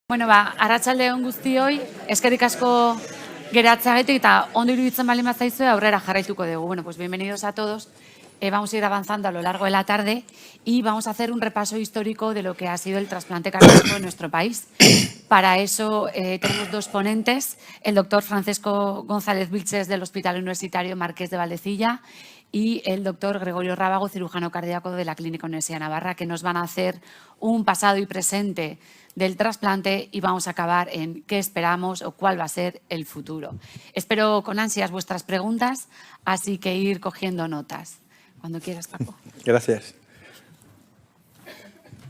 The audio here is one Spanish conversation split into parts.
Bueno, arratsaldeon guztioi, eskerrik asko geratzeagatik eta ondo iruditzen baldin bazaizue aurrera jarraituko dugu. Bueno, pues bienvenidos a todos. Vamos a ir avanzando a lo largo de la tarde y vamos a hacer un repaso histórico de lo que ha sido el trasplante cardíaco en nuestro país. Para eso tenemos dos ponentes, el doctor Francesco González Vilches del Hospital Universitario Marqués de Valdecilla y el doctor Gregorio Rábago, cirujano cardíaco de la Clínica Universidad de Navarra, que nos van a hacer un pasado y presente del trasplante y vamos a acabar en qué esperamos o cuál va a ser el futuro. Espero con ansias vuestras preguntas, así que ir cogiendo notas. Cuando quieras, Paco. Gracias.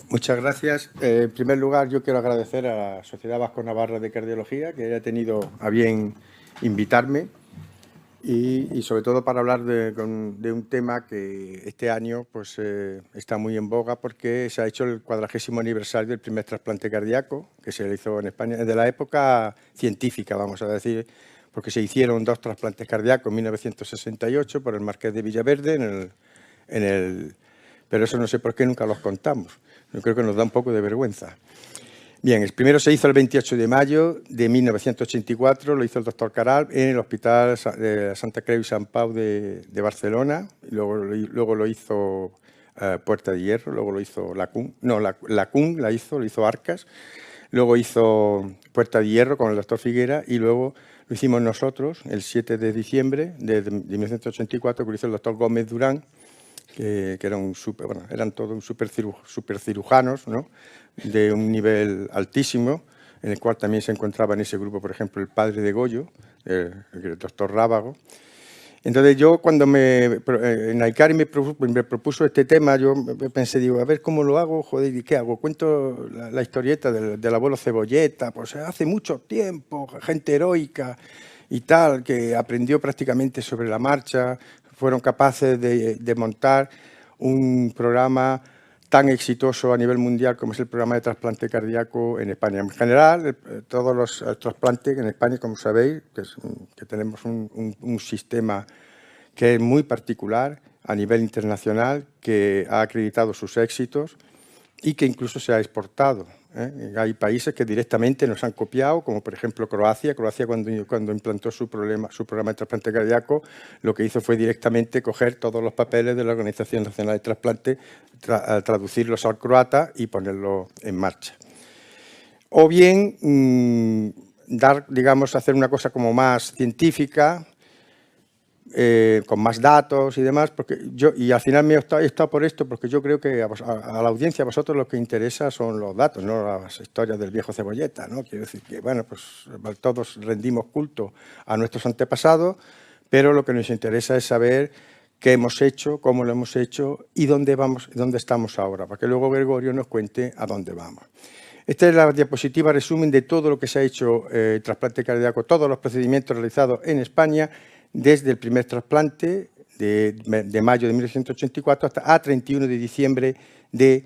Muchas gracias. En primer lugar, yo quiero agradecer a la Sociedad Vasco-Navarra de Cardiología que haya tenido a bien invitarme y sobre todo para hablar de un tema que este año pues, está muy en boga porque se ha hecho el 40º aniversario del primer trasplante cardíaco que se realizó en España, de la época científica, vamos a decir, porque se hicieron 2 trasplantes cardíacos en 1968 por el Marqués de Villaverde, pero eso no sé por qué nunca los contamos. Yo creo que nos da un poco de vergüenza. Bien, el primero se hizo el 28 de mayo de 1984, lo hizo el doctor Caral en el Hospital de Santa Creu y Sant Pau de Barcelona, luego lo hizo Puerta de Hierro, luego lo hizo la CUN lo hizo Arcas, luego hizo Puerta de Hierro con el doctor Figuera y luego lo hicimos nosotros el 7 de diciembre de 1984, que lo hizo el doctor Gómez Durán, que eran todos super cirujanos, ¿no?, de un nivel altísimo, en el cual también se encontraba en ese grupo, por ejemplo, el padre de Goyo, el doctor Rábago. Entonces yo cuando en AICARI me propuso este tema, yo pensé, digo, a ver cómo lo hago, joder, ¿y qué hago? Cuento la historieta del abuelo Cebolleta, pues hace mucho tiempo, gente heroica y tal, que aprendió prácticamente sobre la marcha, fueron capaces de montar un programa tan exitoso a nivel mundial como es el programa de trasplante cardíaco en España. En general, todos los trasplantes en España, como sabéis, que tenemos un sistema que es muy particular a nivel internacional, que ha acreditado sus éxitos y que incluso se ha exportado. Hay países que directamente nos han copiado, como por ejemplo Croacia. Croacia cuando implantó su programa de trasplante cardíaco, lo que hizo fue directamente coger todos los papeles de la Organización Nacional de Trasplante, traducirlos al croata y ponerlos en marcha. O bien hacer una cosa como más científica, con más datos y demás, y al final me he optado por esto porque yo creo que a la audiencia, a vosotros lo que interesa son los datos, no las historias del viejo Cebolleta, ¿no? Quiero decir que, bueno, pues todos rendimos culto a nuestros antepasados, pero lo que nos interesa es saber qué hemos hecho, cómo lo hemos hecho y dónde estamos ahora, para que luego Gregorio nos cuente a dónde vamos. Esta es la diapositiva resumen de todo lo que se ha hecho trasplante cardíaco, todos los procedimientos realizados en España, desde el primer trasplante de mayo de 1984 hasta 31 de diciembre de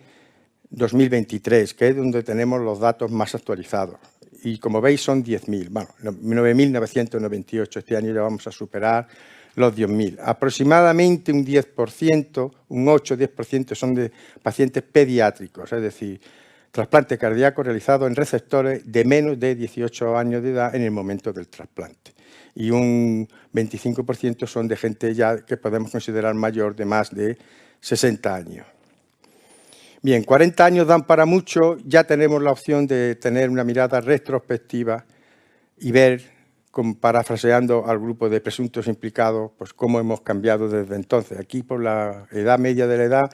2023, que es donde tenemos los datos más actualizados. Y como veis son 10.000, bueno, 9.998, este año ya vamos a superar los 10.000. Aproximadamente un 10%, un 8-10% son de pacientes pediátricos, es decir, trasplante cardíaco realizado en receptores de menos de 18 años de edad en el momento del trasplante. Y un 25% son de gente ya que podemos considerar mayor, de más de 60 años. Bien, 40 años dan para mucho, ya tenemos la opción de tener una mirada retrospectiva y ver, parafraseando al grupo de presuntos implicados, pues cómo hemos cambiado desde entonces. Aquí, por la edad media de la edad,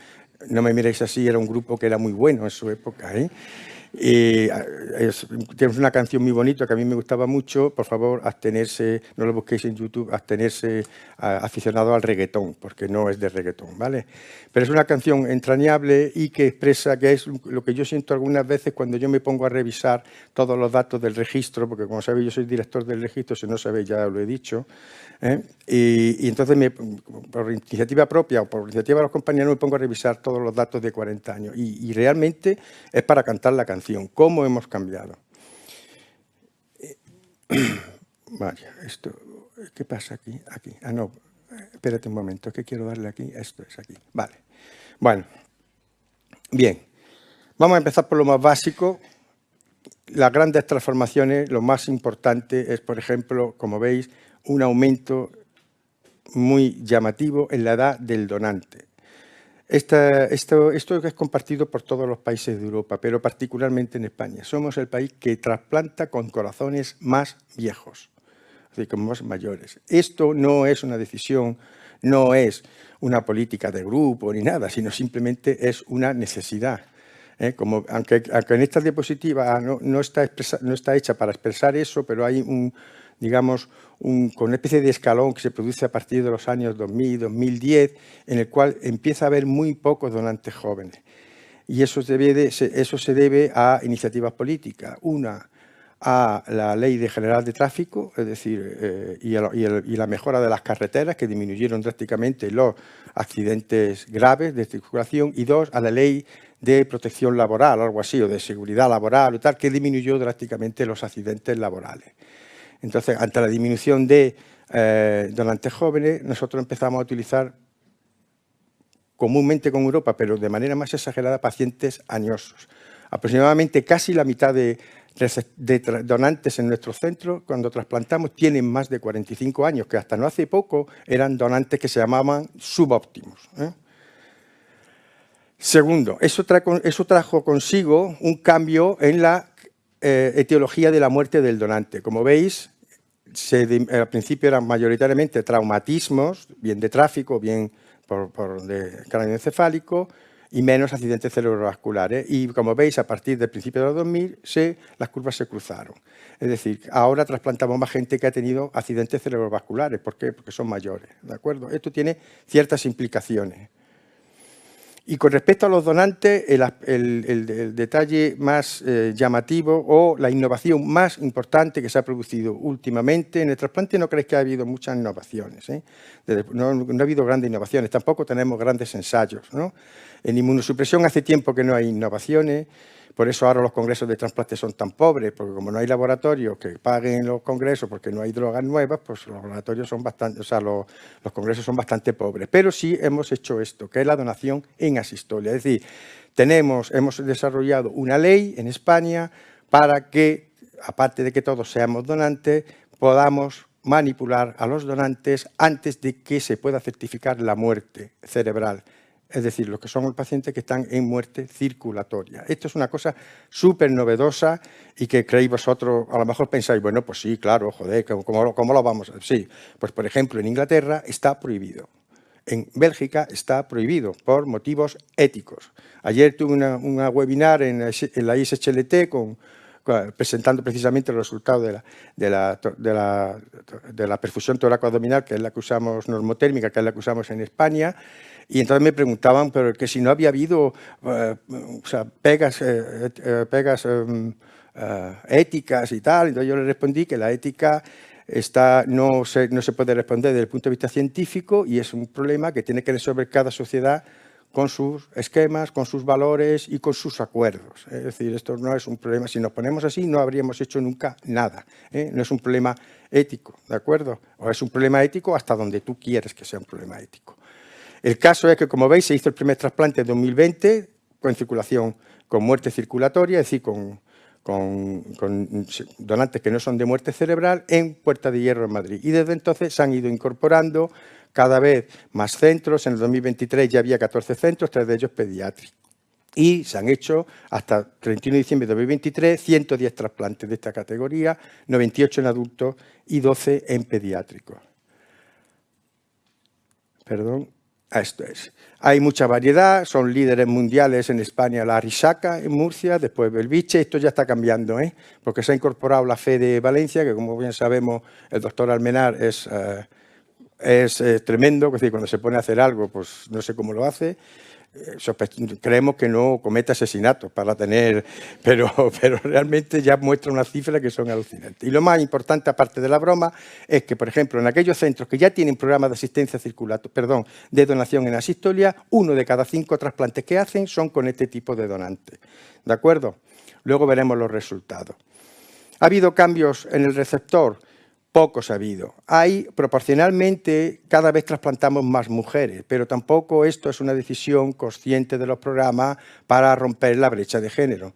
no me miréis así, era un grupo que era muy bueno en su época, ¿eh? Tenemos una canción muy bonita que a mí me gustaba mucho, por favor, abstenerse, no lo busquéis en YouTube, abstenerse aficionado al reggaetón, porque no es de reggaetón, ¿vale? Pero es una canción entrañable y que expresa, que es lo que yo siento algunas veces cuando yo me pongo a revisar todos los datos del registro, porque como sabéis yo soy director del registro, si no sabéis ya lo he dicho, y entonces por iniciativa propia o por iniciativa de los compañeros me pongo a revisar todos los datos de 40 años y realmente es para cantar la canción, cómo hemos cambiado. Vaya, esto, ¿qué pasa aquí? Aquí, no, espérate un momento, que quiero darle aquí, esto es aquí, vale. Bueno, bien, vamos a empezar por lo más básico. las grandes transformaciones, lo más importante es, por ejemplo, como veis, un aumento muy llamativo en la edad del donante. Esto es compartido por todos los países de Europa, pero particularmente en España. Somos el país que trasplanta con corazones más viejos, es decir, como más mayores. Esto no es una decisión, no es una política de grupo ni nada, sino simplemente es una necesidad. Aunque en esta diapositiva no está hecha para expresar eso, pero hay con una especie de escalón que se produce a partir de los años 2000, 2010, en el cual empieza a haber muy pocos donantes jóvenes. Y eso se debe a iniciativas políticas. Una, a la Ley General de Tráfico, es decir, y la mejora de las carreteras, que disminuyeron drásticamente los accidentes graves de circulación. Y dos, a la Ley de Protección Laboral, algo así, o de Seguridad Laboral, o tal, que disminuyó drásticamente los accidentes laborales. Entonces, ante la disminución de donantes jóvenes, nosotros empezamos a utilizar comúnmente con Europa, pero de manera más exagerada, pacientes añosos. Aproximadamente casi la mitad de donantes en nuestro centro, cuando trasplantamos, tienen más de 45 años, que hasta no hace poco eran donantes que se llamaban subóptimos. Segundo, eso trajo consigo un cambio en la etiología de la muerte del donante. Como veis, al principio eran mayoritariamente traumatismos, bien de tráfico, bien de cráneo encefálico, y menos accidentes cerebrovasculares. Y como veis, a partir del principio de los 2000, las curvas se cruzaron. Es decir, ahora trasplantamos más gente que ha tenido accidentes cerebrovasculares. ¿Por qué? Porque son mayores, ¿de acuerdo? Esto tiene ciertas implicaciones. Y con respecto a los donantes, el detalle más llamativo o la innovación más importante que se ha producido últimamente en el trasplante, no creéis que ha habido muchas innovaciones, no ha habido grandes innovaciones, tampoco tenemos grandes ensayos, ¿no? En inmunosupresión hace tiempo que no hay innovaciones, por eso ahora los congresos de trasplante son tan pobres, porque como no hay laboratorios que paguen los congresos porque no hay drogas nuevas, pues los laboratorios son bastante, los congresos son bastante pobres. Pero sí hemos hecho esto, que es la donación en asistolia. Es decir, hemos desarrollado una ley en España para que, aparte de que todos seamos donantes, podamos manipular a los donantes antes de que se pueda certificar la muerte cerebral. Es decir, los que son los pacientes que están en muerte circulatoria. Esto es una cosa súper novedosa y que creéis vosotros, a lo mejor pensáis, bueno, pues sí, claro, joder, ¿cómo lo vamos a hacer? Sí, pues por ejemplo, en Inglaterra está prohibido. En Bélgica está prohibido por motivos éticos. Ayer tuve una webinar en la ISHLT presentando precisamente los resultados de la perfusión toracoabdominal, que es la que usamos, normotérmica, que es la que usamos en España. Y entonces me preguntaban, pero que si no había habido pegas éticas y tal. Entonces yo le respondí que la ética no se puede responder desde el punto de vista científico y es un problema que tiene que resolver cada sociedad con sus esquemas, con sus valores y con sus acuerdos. Es decir, esto no es un problema. Si nos ponemos así, no habríamos hecho nunca nada. No es un problema ético, ¿de acuerdo? O es un problema ético hasta donde tú quieres que sea un problema ético. El caso es que, como veis, se hizo el primer trasplante en 2020 con muerte circulatoria, es decir, con donantes que no son de muerte cerebral en Puerta de Hierro en Madrid. Y desde entonces se han ido incorporando cada vez más centros. En el 2023 ya había 14 centros, 3 de ellos pediátricos. Y se han hecho, hasta 31 de diciembre de 2023, 110 trasplantes de esta categoría, 98 en adultos y 12 en pediátricos. Perdón. Esto es. Hay mucha variedad, son líderes mundiales en España la Arisaca en Murcia, después Belviche. Esto ya está cambiando, porque se ha incorporado la FE de Valencia, que como bien sabemos el doctor Almenar es tremendo, es decir, cuando se pone a hacer algo, pues no sé cómo lo hace. Creemos que no comete asesinatos para tener, pero realmente ya muestra unas cifras que son alucinantes. Y lo más importante, aparte de la broma, es que, por ejemplo, en aquellos centros que ya tienen programas de asistencia de donación en asistolia, 1 de cada 5 trasplantes que hacen son con este tipo de donantes. ¿De acuerdo? Luego veremos los resultados. ¿Ha habido cambios en el receptor? Pocos ha habido. Proporcionalmente, cada vez trasplantamos más mujeres, pero tampoco esto es una decisión consciente de los programas para romper la brecha de género.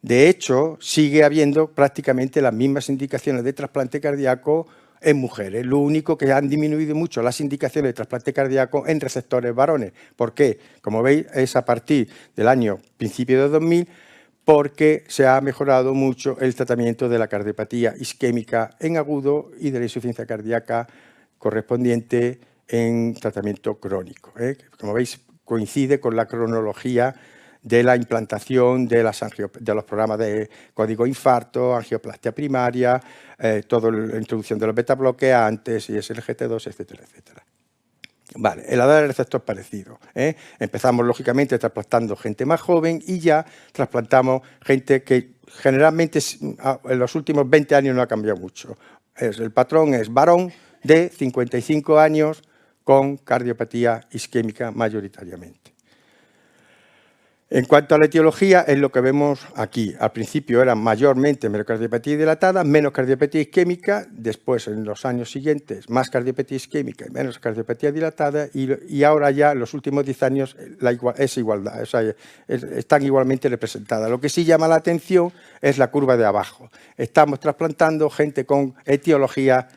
De hecho, sigue habiendo prácticamente las mismas indicaciones de trasplante cardíaco en mujeres. Lo único que han disminuido mucho las indicaciones de trasplante cardíaco en receptores varones. ¿Por qué? Como veis, es a partir del año principio de 2000, porque se ha mejorado mucho el tratamiento de la cardiopatía isquémica en agudo y de la insuficiencia cardíaca correspondiente en tratamiento crónico. Como veis, coincide con la cronología de la implantación de los programas de código infarto, angioplastia primaria, toda la introducción de los beta-bloqueantes, ISGLT2, etcétera, etcétera. Vale, el ADAR receptor es parecido. Empezamos, lógicamente, trasplantando gente más joven y ya trasplantamos gente que generalmente en los últimos 20 años no ha cambiado mucho. El patrón es varón de 55 años con cardiopatía isquémica mayoritariamente. En cuanto a la etiología, es lo que vemos aquí. Al principio eran mayormente miocardiopatía dilatada, menos cardiopatía isquémica, después en los años siguientes más cardiopatía isquémica y menos cardiopatía dilatada y ahora ya en los últimos 10 años es igualdad, o sea, están igualmente representadas. Lo que sí llama la atención es la curva de abajo. Estamos trasplantando gente con etiologías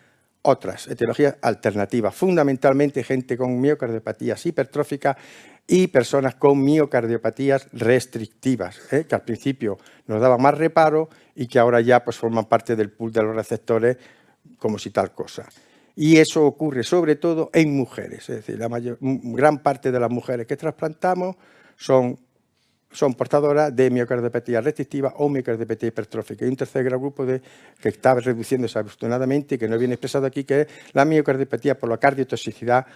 alternativas, fundamentalmente gente con miocardiopatías hipertróficas y personas con miocardiopatías restrictivas, que al principio nos daban más reparo y que ahora ya pues, forman parte del pool de los receptores como si tal cosa. Y eso ocurre sobre todo en mujeres, es decir, gran parte de las mujeres que trasplantamos son portadoras de miocardiopatía restrictiva o miocardiopatía hipertrófica. Y un tercer grupo que está reduciéndose afortunadamente y que no viene expresado aquí, que es la miocardiopatía por la cardiotoxicidad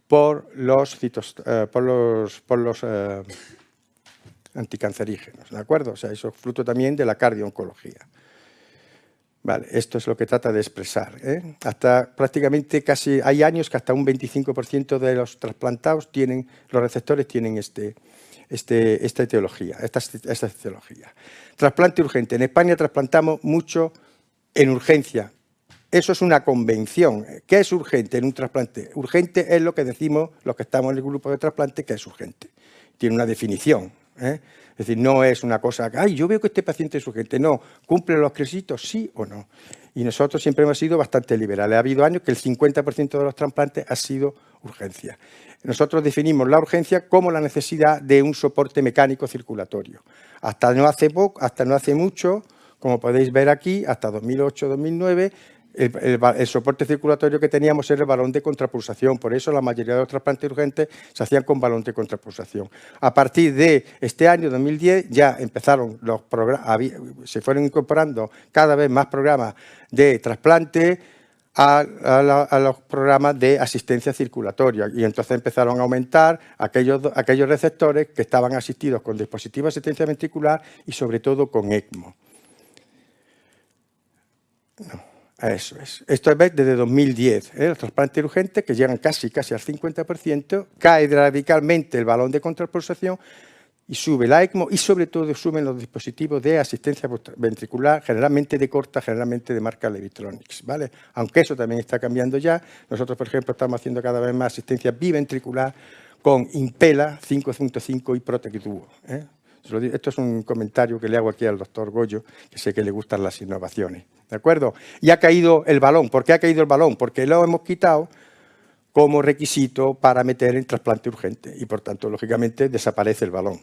por los anticancerígenos, ¿de acuerdo? O sea, eso es fruto también de la cardio-oncología. Vale, esto es lo que trata de expresar. Hasta prácticamente casi hay años que hasta un 25% de los trasplantados los receptores tienen esta etiología. Trasplante urgente. En España trasplantamos mucho en urgencia. Eso es una convención. ¿Qué es urgente en un trasplante? Urgente es lo que decimos los que estamos en el grupo de trasplante que es urgente. Tiene una definición. Es decir, no es una cosa que, ay, yo veo que este paciente es urgente. No, cumple los requisitos, sí o no. Y nosotros siempre hemos sido bastante liberales. Ha habido años que el 50% de los trasplantes ha sido urgencia. Nosotros definimos la urgencia como la necesidad de un soporte mecánico circulatorio. Hasta no hace mucho, como podéis ver aquí, hasta 2008-2009, el soporte circulatorio que teníamos era el balón de contrapulsación. Por eso la mayoría de los trasplantes urgentes se hacían con balón de contrapulsación. A partir de este año, 2010, ya empezaron los programas, se fueron incorporando cada vez más programas de trasplante a los programas de asistencia circulatoria y entonces empezaron a aumentar aquellos receptores que estaban asistidos con dispositivos de asistencia ventricular y sobre todo con ECMO. Eso es. Esto es desde 2010. Los trasplantes urgentes que llegan casi al 50%, cae radicalmente el balón de contrapulsación y sube la ECMO y sobre todo suben los dispositivos de asistencia ventricular, generalmente de corta, generalmente de marca Levitronics, ¿vale? Aunque eso también está cambiando ya. Nosotros, por ejemplo, estamos haciendo cada vez más asistencia biventricular con Impela 5.5 y Protect Duo. Esto es un comentario que le hago aquí al doctor Goyo, que sé que le gustan las innovaciones, ¿de acuerdo? Y ha caído el balón. ¿Por qué ha caído el balón? Porque lo hemos quitado como requisito para meter en trasplante urgente y, por tanto, lógicamente, desaparece el balón.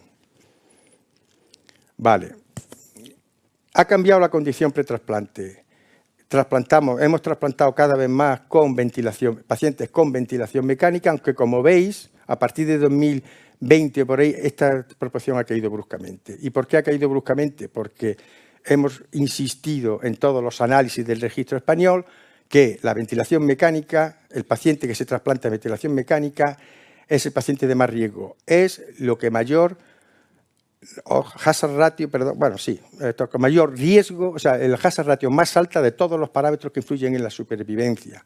Vale. Ha cambiado la condición pretrasplante. Hemos trasplantado cada vez más con ventilación, pacientes con ventilación mecánica, aunque, como veis, a partir de 2020 por ahí, esta proporción ha caído bruscamente. ¿Y por qué ha caído bruscamente? Porque hemos insistido en todos los análisis del registro español que la ventilación mecánica, el paciente que se trasplanta en ventilación mecánica, es el paciente de más riesgo. Es lo que mayor hazard ratio, con mayor riesgo, o sea, el hazard ratio más alta de todos los parámetros que influyen en la supervivencia.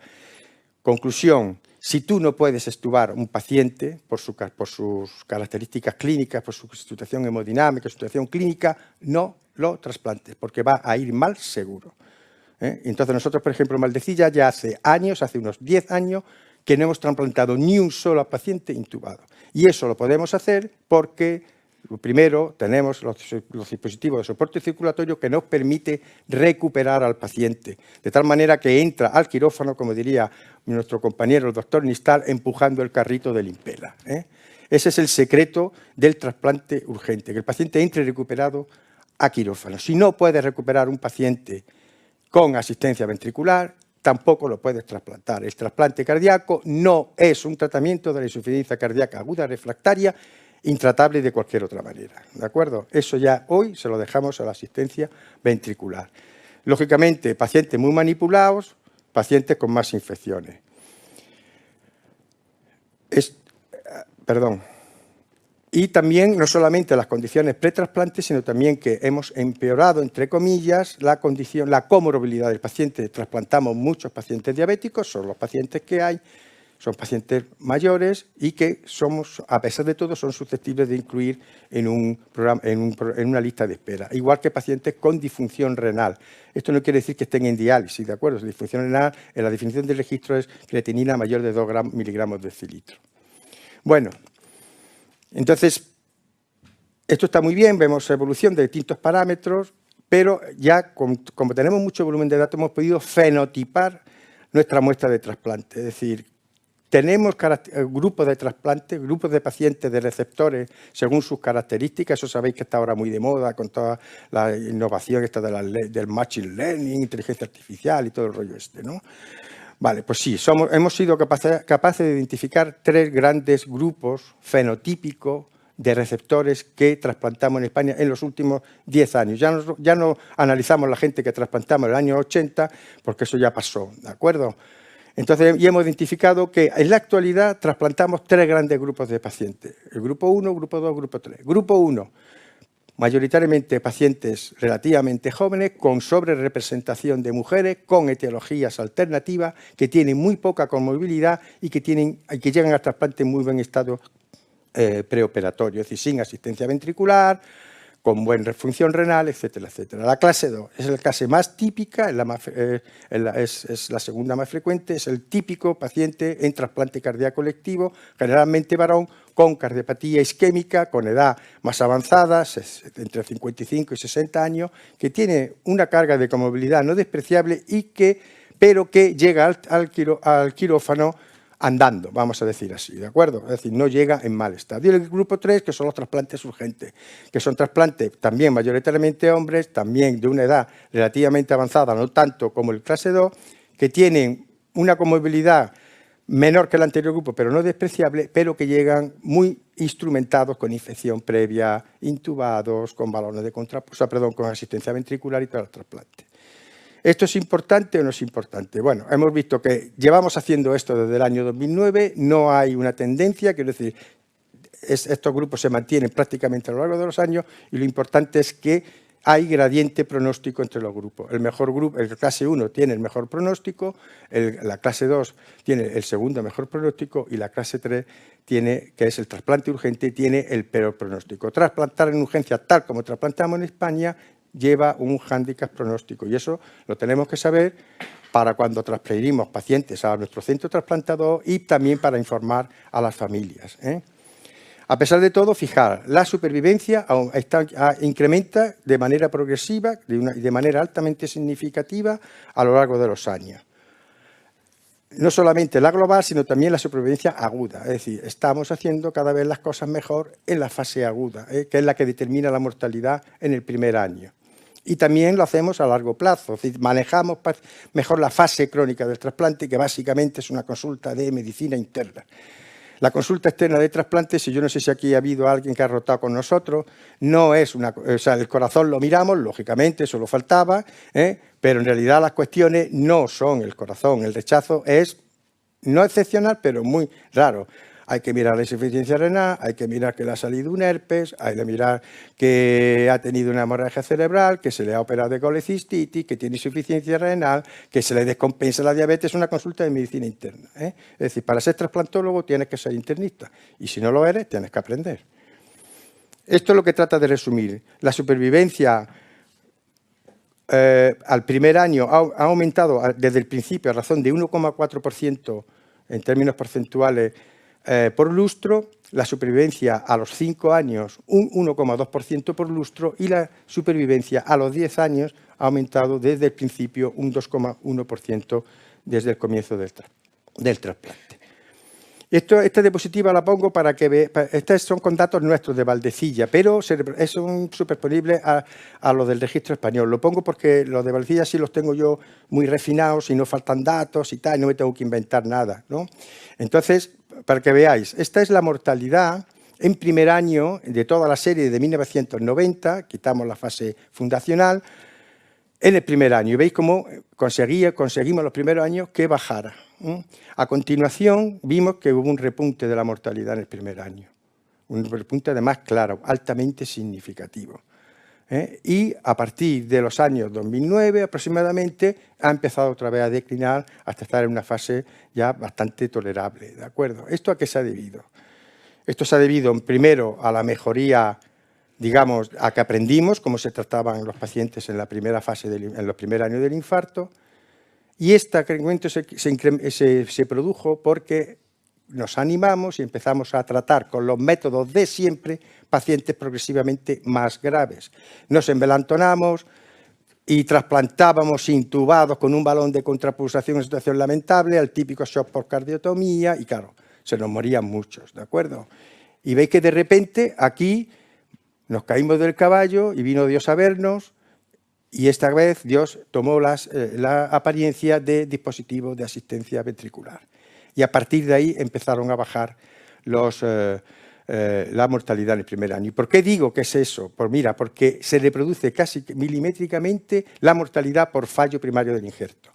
Conclusión, si tú no puedes extubar un paciente por sus características clínicas, por su situación hemodinámica, su situación clínica, no lo trasplantes, porque va a ir mal seguro. Entonces nosotros, por ejemplo, en Valdecilla ya hace unos 10 años, que no hemos trasplantado ni un solo paciente intubado. Y eso lo podemos hacer porque Primero, tenemos los dispositivos de soporte circulatorio que nos permite recuperar al paciente, de tal manera que entra al quirófano, como diría nuestro compañero el doctor Nistal, empujando el carrito del Impela. Ese es el secreto del trasplante urgente, que el paciente entre recuperado a quirófano. Si no puedes recuperar un paciente con asistencia ventricular, tampoco lo puedes trasplantar. El trasplante cardíaco no es un tratamiento de la insuficiencia cardíaca aguda refractaria intratable de cualquier otra manera, ¿de acuerdo? Eso ya hoy se lo dejamos a la asistencia ventricular. Lógicamente, pacientes muy manipulados, pacientes con más infecciones. Y también, no solamente las condiciones pretrasplante, sino también que hemos empeorado, entre comillas, la condición, la comorbilidad del paciente. Trasplantamos muchos pacientes diabéticos, son los pacientes que hay, son pacientes mayores y que somos, a pesar de todo, son susceptibles de incluir en una lista de espera. Igual que pacientes con disfunción renal. Esto no quiere decir que estén en diálisis, ¿de acuerdo? La disfunción renal, en la definición del registro, es creatinina mayor de 2 miligramos de decilitro. Bueno, entonces, esto está muy bien, vemos evolución de distintos parámetros, pero ya como tenemos mucho volumen de datos, hemos podido fenotipar nuestra muestra de trasplante. Es decir, tenemos grupos de trasplante, grupos de pacientes de receptores según sus características. Eso sabéis que está ahora muy de moda con toda la innovación esta del machine learning, inteligencia artificial y todo el rollo este, ¿no? Vale, pues sí, hemos sido capaces de identificar 3 grandes grupos fenotípicos de receptores que trasplantamos en España en los últimos 10 años. Ya no analizamos la gente que trasplantamos en el año 80, porque eso ya pasó, ¿de acuerdo? Entonces, ya hemos identificado que en la actualidad trasplantamos 3 grandes grupos de pacientes. El grupo 1, grupo 2, grupo 3. Grupo 1, mayoritariamente pacientes relativamente jóvenes con sobrerepresentación de mujeres con etiologías alternativas que tienen muy poca comorbilidad y que llegan al trasplante en muy buen estado preoperatorio, es decir, sin asistencia ventricular, con buena función renal, etcétera, etcétera. La clase 2 es la clase más típica, es la segunda más frecuente, es el típico paciente en trasplante cardíaco electivo, generalmente varón, con cardiopatía isquémica, con edad más avanzada, entre 55 y 60 años, que tiene una carga de comorbilidad no despreciable pero que llega al quirófano andando, vamos a decir así, ¿de acuerdo? Es decir, no llega en mal estado. Y el grupo 3, que son los trasplantes urgentes, que son trasplantes también mayoritariamente hombres, también de una edad relativamente avanzada, no tanto como el clase 2, que tienen una comorbilidad menor que el anterior grupo, pero no despreciable, pero que llegan muy instrumentados con infección previa, intubados, con balones de con asistencia ventricular y todo el trasplante. ¿Esto es importante o no es importante? Bueno, hemos visto que llevamos haciendo esto desde el año 2009, no hay una tendencia, quiero decir, estos grupos se mantienen prácticamente a lo largo de los años y lo importante es que hay gradiente pronóstico entre los grupos. El mejor grupo, el clase 1 tiene el mejor pronóstico, la clase 2 tiene el segundo mejor pronóstico y la clase 3 tiene, que es el trasplante urgente, tiene el peor pronóstico. Trasplantar en urgencia tal como trasplantamos en España lleva un hándicap pronóstico y eso lo tenemos que saber para cuando transferimos pacientes a nuestro centro trasplantador y también para informar a las familias. A pesar de todo, fijar, la supervivencia incrementa de manera progresiva y de manera altamente significativa a lo largo de los años. No solamente la global, sino también la supervivencia aguda. Es decir, estamos haciendo cada vez las cosas mejor en la fase aguda, que es la que determina la mortalidad en el primer año. Y también lo hacemos a largo plazo, es decir, manejamos mejor la fase crónica del trasplante, que básicamente es una consulta de medicina interna. La consulta externa de trasplante, si yo no sé si aquí ha habido alguien que ha rotado con nosotros, no es o sea, el corazón lo miramos, lógicamente, eso lo faltaba, pero en realidad las cuestiones no son el corazón, el rechazo es no excepcional, pero muy raro. Hay que mirar la insuficiencia renal, hay que mirar que le ha salido un herpes, hay que mirar que ha tenido una hemorragia cerebral, que se le ha operado de colecistitis, que tiene insuficiencia renal, que se le descompensa la diabetes. Es una consulta de medicina interna. Es decir, para ser trasplantólogo tienes que ser internista y si no lo eres, tienes que aprender. Esto es lo que trata de resumir. La supervivencia al primer año ha aumentado desde el principio a razón de 1,4% en términos porcentuales por lustro, la supervivencia a los 5 años un 1,2% por lustro y la supervivencia a los 10 años ha aumentado desde el principio un 2,1% desde el comienzo del trasplante. Esta diapositiva la pongo para que vean, estos son con datos nuestros de Valdecilla, pero son superponibles a los del registro español. Lo pongo porque los de Valdecilla sí los tengo yo muy refinados y no faltan datos y tal, y no me tengo que inventar nada, ¿no? Entonces, para que veáis, esta es la mortalidad en primer año de toda la serie de 1990, quitamos la fase fundacional, en el primer año. Y veis cómo conseguimos los primeros años que bajara. A continuación, vimos que hubo un repunte de la mortalidad en el primer año. Un repunte además claro, altamente significativo. Y a partir de los años 2009 aproximadamente ha empezado otra vez a declinar hasta estar en una fase ya bastante tolerable, ¿de acuerdo? ¿Esto a qué se ha debido? Esto se ha debido primero a la mejoría, digamos, a que aprendimos cómo se trataban los pacientes en la primera fase, en los primeros años del infarto, y este incremento se produjo porque nos animamos y empezamos a tratar con los métodos de siempre pacientes progresivamente más graves. Nos embelantonamos y trasplantábamos intubados con un balón de contrapulsación en situación lamentable al típico shock por cardiotomía y claro, se nos morían muchos, ¿de acuerdo? Y veis que de repente aquí nos caímos del caballo y vino Dios a vernos y esta vez Dios tomó la apariencia de dispositivo de asistencia ventricular. Y a partir de ahí empezaron a bajar la mortalidad en el primer año. ¿Y por qué digo que es eso? Pues mira, porque se reproduce casi milimétricamente la mortalidad por fallo primario del injerto.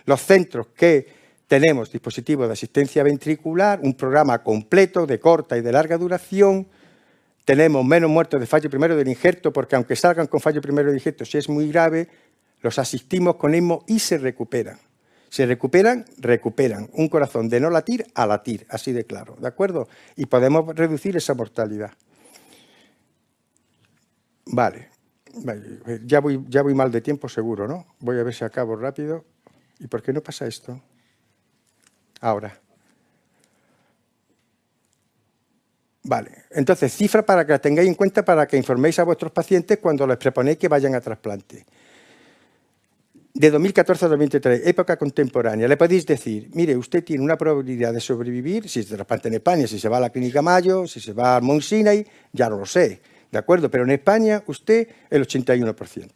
Los centros que tenemos dispositivos de asistencia ventricular, un programa completo de corta y de larga duración, tenemos menos muertos de fallo primario del injerto porque aunque salgan con fallo primario del injerto, si es muy grave, los asistimos con ECMO y se recuperan. Se recuperan un corazón de no latir a latir, así de claro, ¿de acuerdo? Y podemos reducir esa mortalidad. Vale, ya voy mal de tiempo seguro, ¿no? Voy a ver si acabo rápido. ¿Y por qué no pasa esto? Ahora. Vale, entonces cifra para que la tengáis en cuenta para que informéis a vuestros pacientes cuando les proponéis que vayan a trasplante. De 2014 a 2003, época contemporánea, le podéis decir, mire, usted tiene una probabilidad de sobrevivir, si se trasplanta en España, si se va a la Clínica Mayo, si se va a Mount Sinai, ya no lo sé, ¿de acuerdo? Pero en España, usted el 81%,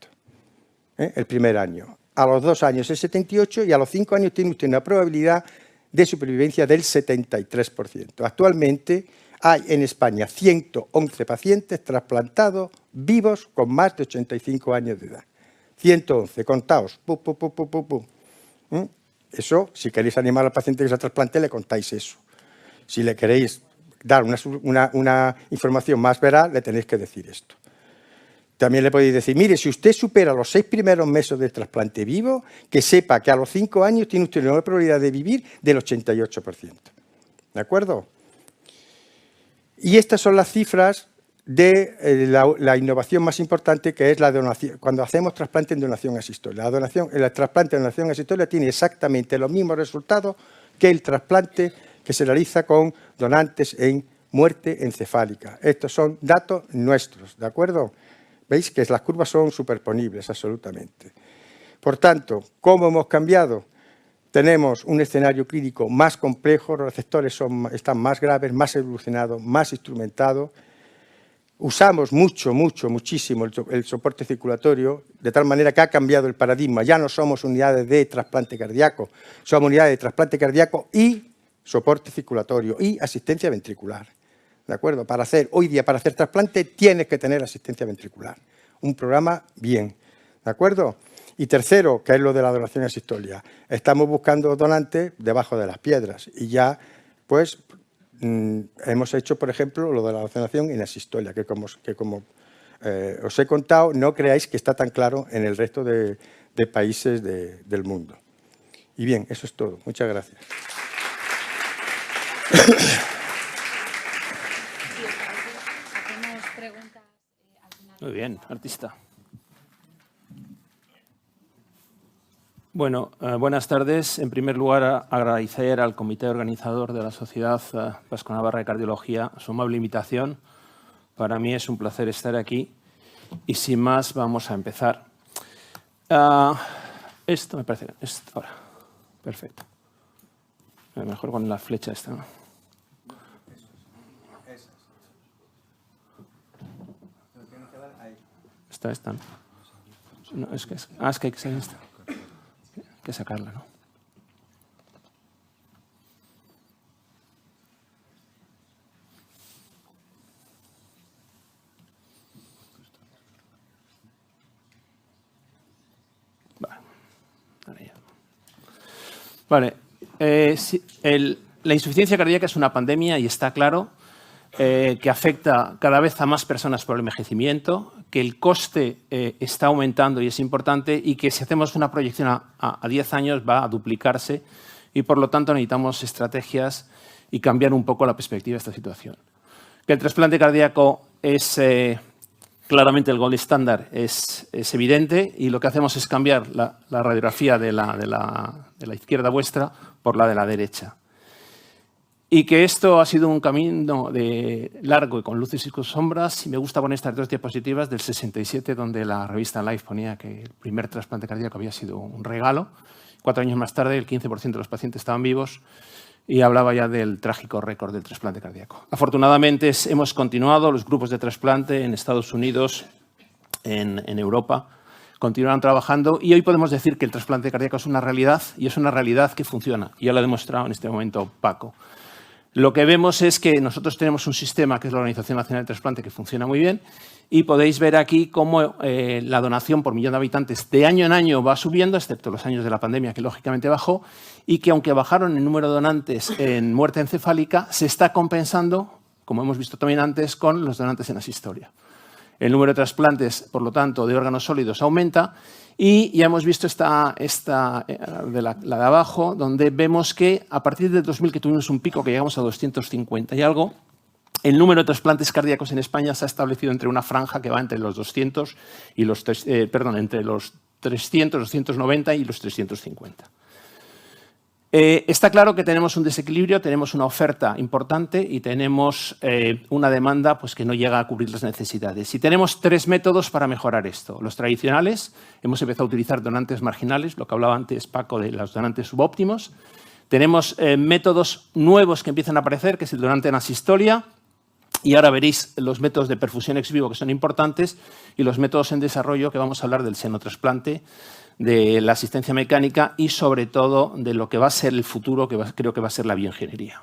el primer año. A los 2 años el 78% y a los 5 años tiene usted una probabilidad de supervivencia del 73%. Actualmente hay en España 111 pacientes trasplantados vivos con más de 85 años de edad. 111, contaos. Eso, si queréis animar al paciente que se trasplante, le contáis eso. Si le queréis dar una información más veraz, le tenéis que decir esto. También le podéis decir, mire, si usted supera los 6 primeros meses del trasplante vivo, que sepa que a los 5 años tiene usted una probabilidad de vivir del 88%. ¿De acuerdo? Y estas son las cifras de la innovación más importante, que es la donación. Cuando hacemos trasplante en donación asistolia. El trasplante en donación asistolia tiene exactamente los mismos resultados que el trasplante que se realiza con donantes en muerte encefálica. Estos son datos nuestros, ¿de acuerdo? Veis que las curvas son superponibles, absolutamente. Por tanto, ¿cómo hemos cambiado? Tenemos un escenario clínico más complejo, los receptores están más graves, más evolucionados, más instrumentados. Usamos muchísimo el soporte circulatorio, de tal manera que ha cambiado el paradigma. Ya no somos unidades de trasplante cardíaco, somos unidades de trasplante cardíaco y soporte circulatorio y asistencia ventricular. ¿De acuerdo? Hoy día, para hacer trasplante, tienes que tener asistencia ventricular. Un programa bien. ¿De acuerdo? Y tercero, que es lo de la donación asistolia. Estamos buscando donantes debajo de las piedras y ya, pues, hemos hecho, por ejemplo, lo de la donación en asistolia, que como os he contado, no creáis que está tan claro en el resto de países del mundo. Y bien, eso es todo. Muchas gracias. Muy bien, artista. Bueno, buenas tardes. En primer lugar, agradecer al comité organizador de la Sociedad Vasco-Navarra de Cardiología su amable invitación. Para mí es un placer estar aquí y sin más vamos a empezar. Esto me parece... Esto ahora. Perfecto. Mejor con la flecha esta, ¿no? Esta, ¿no? No, es que hay que sacar esta. Hay que sacarla, ¿no? Vale. La insuficiencia cardíaca es una pandemia y está claro que afecta cada vez a más personas por el envejecimiento, que el coste está aumentando y es importante y que si hacemos una proyección a 10 años va a duplicarse y por lo tanto necesitamos estrategias y cambiar un poco la perspectiva de esta situación. Que el trasplante cardíaco es claramente el gold estándar es evidente y lo que hacemos es cambiar la radiografía de la izquierda vuestra por la de la derecha. Y que esto ha sido un camino largo y con luces y con sombras. Y me gusta poner estas dos diapositivas del 67, donde la revista Life ponía que el primer trasplante cardíaco había sido un regalo. 4 años más tarde, el 15% de los pacientes estaban vivos y hablaba ya del trágico récord del trasplante cardíaco. Afortunadamente, hemos continuado los grupos de trasplante en Estados Unidos, en Europa, continuaron trabajando y hoy podemos decir que el trasplante cardíaco es una realidad y es una realidad que funciona. Ya lo ha demostrado en este momento Paco. Lo que vemos es que nosotros tenemos un sistema que es la Organización Nacional de Trasplante que funciona muy bien y podéis ver aquí cómo la donación por millón de habitantes de año en año va subiendo, excepto los años de la pandemia que lógicamente bajó, y que aunque bajaron el número de donantes en muerte encefálica, se está compensando, como hemos visto también antes, con los donantes en asistolia. El número de trasplantes, por lo tanto, de órganos sólidos aumenta y ya hemos visto esta de la de abajo, donde vemos que a partir del 2000, que tuvimos un pico que llegamos a 250 y algo, el número de trasplantes cardíacos en España se ha establecido entre una franja que va entre los 200 y los, entre los 300, 290 y los 350. Está claro que tenemos un desequilibrio, tenemos una oferta importante y tenemos una demanda pues, que no llega a cubrir las necesidades. Y tenemos 3 métodos para mejorar esto. Los tradicionales, hemos empezado a utilizar donantes marginales, lo que hablaba antes Paco de los donantes subóptimos. Tenemos métodos nuevos que empiezan a aparecer, que es el donante en asistolia. Y ahora veréis los métodos de perfusión ex vivo que son importantes y los métodos en desarrollo que vamos a hablar del xenotrasplante, de la asistencia mecánica y sobre todo de lo que va a ser el futuro, que creo que va a ser la bioingeniería.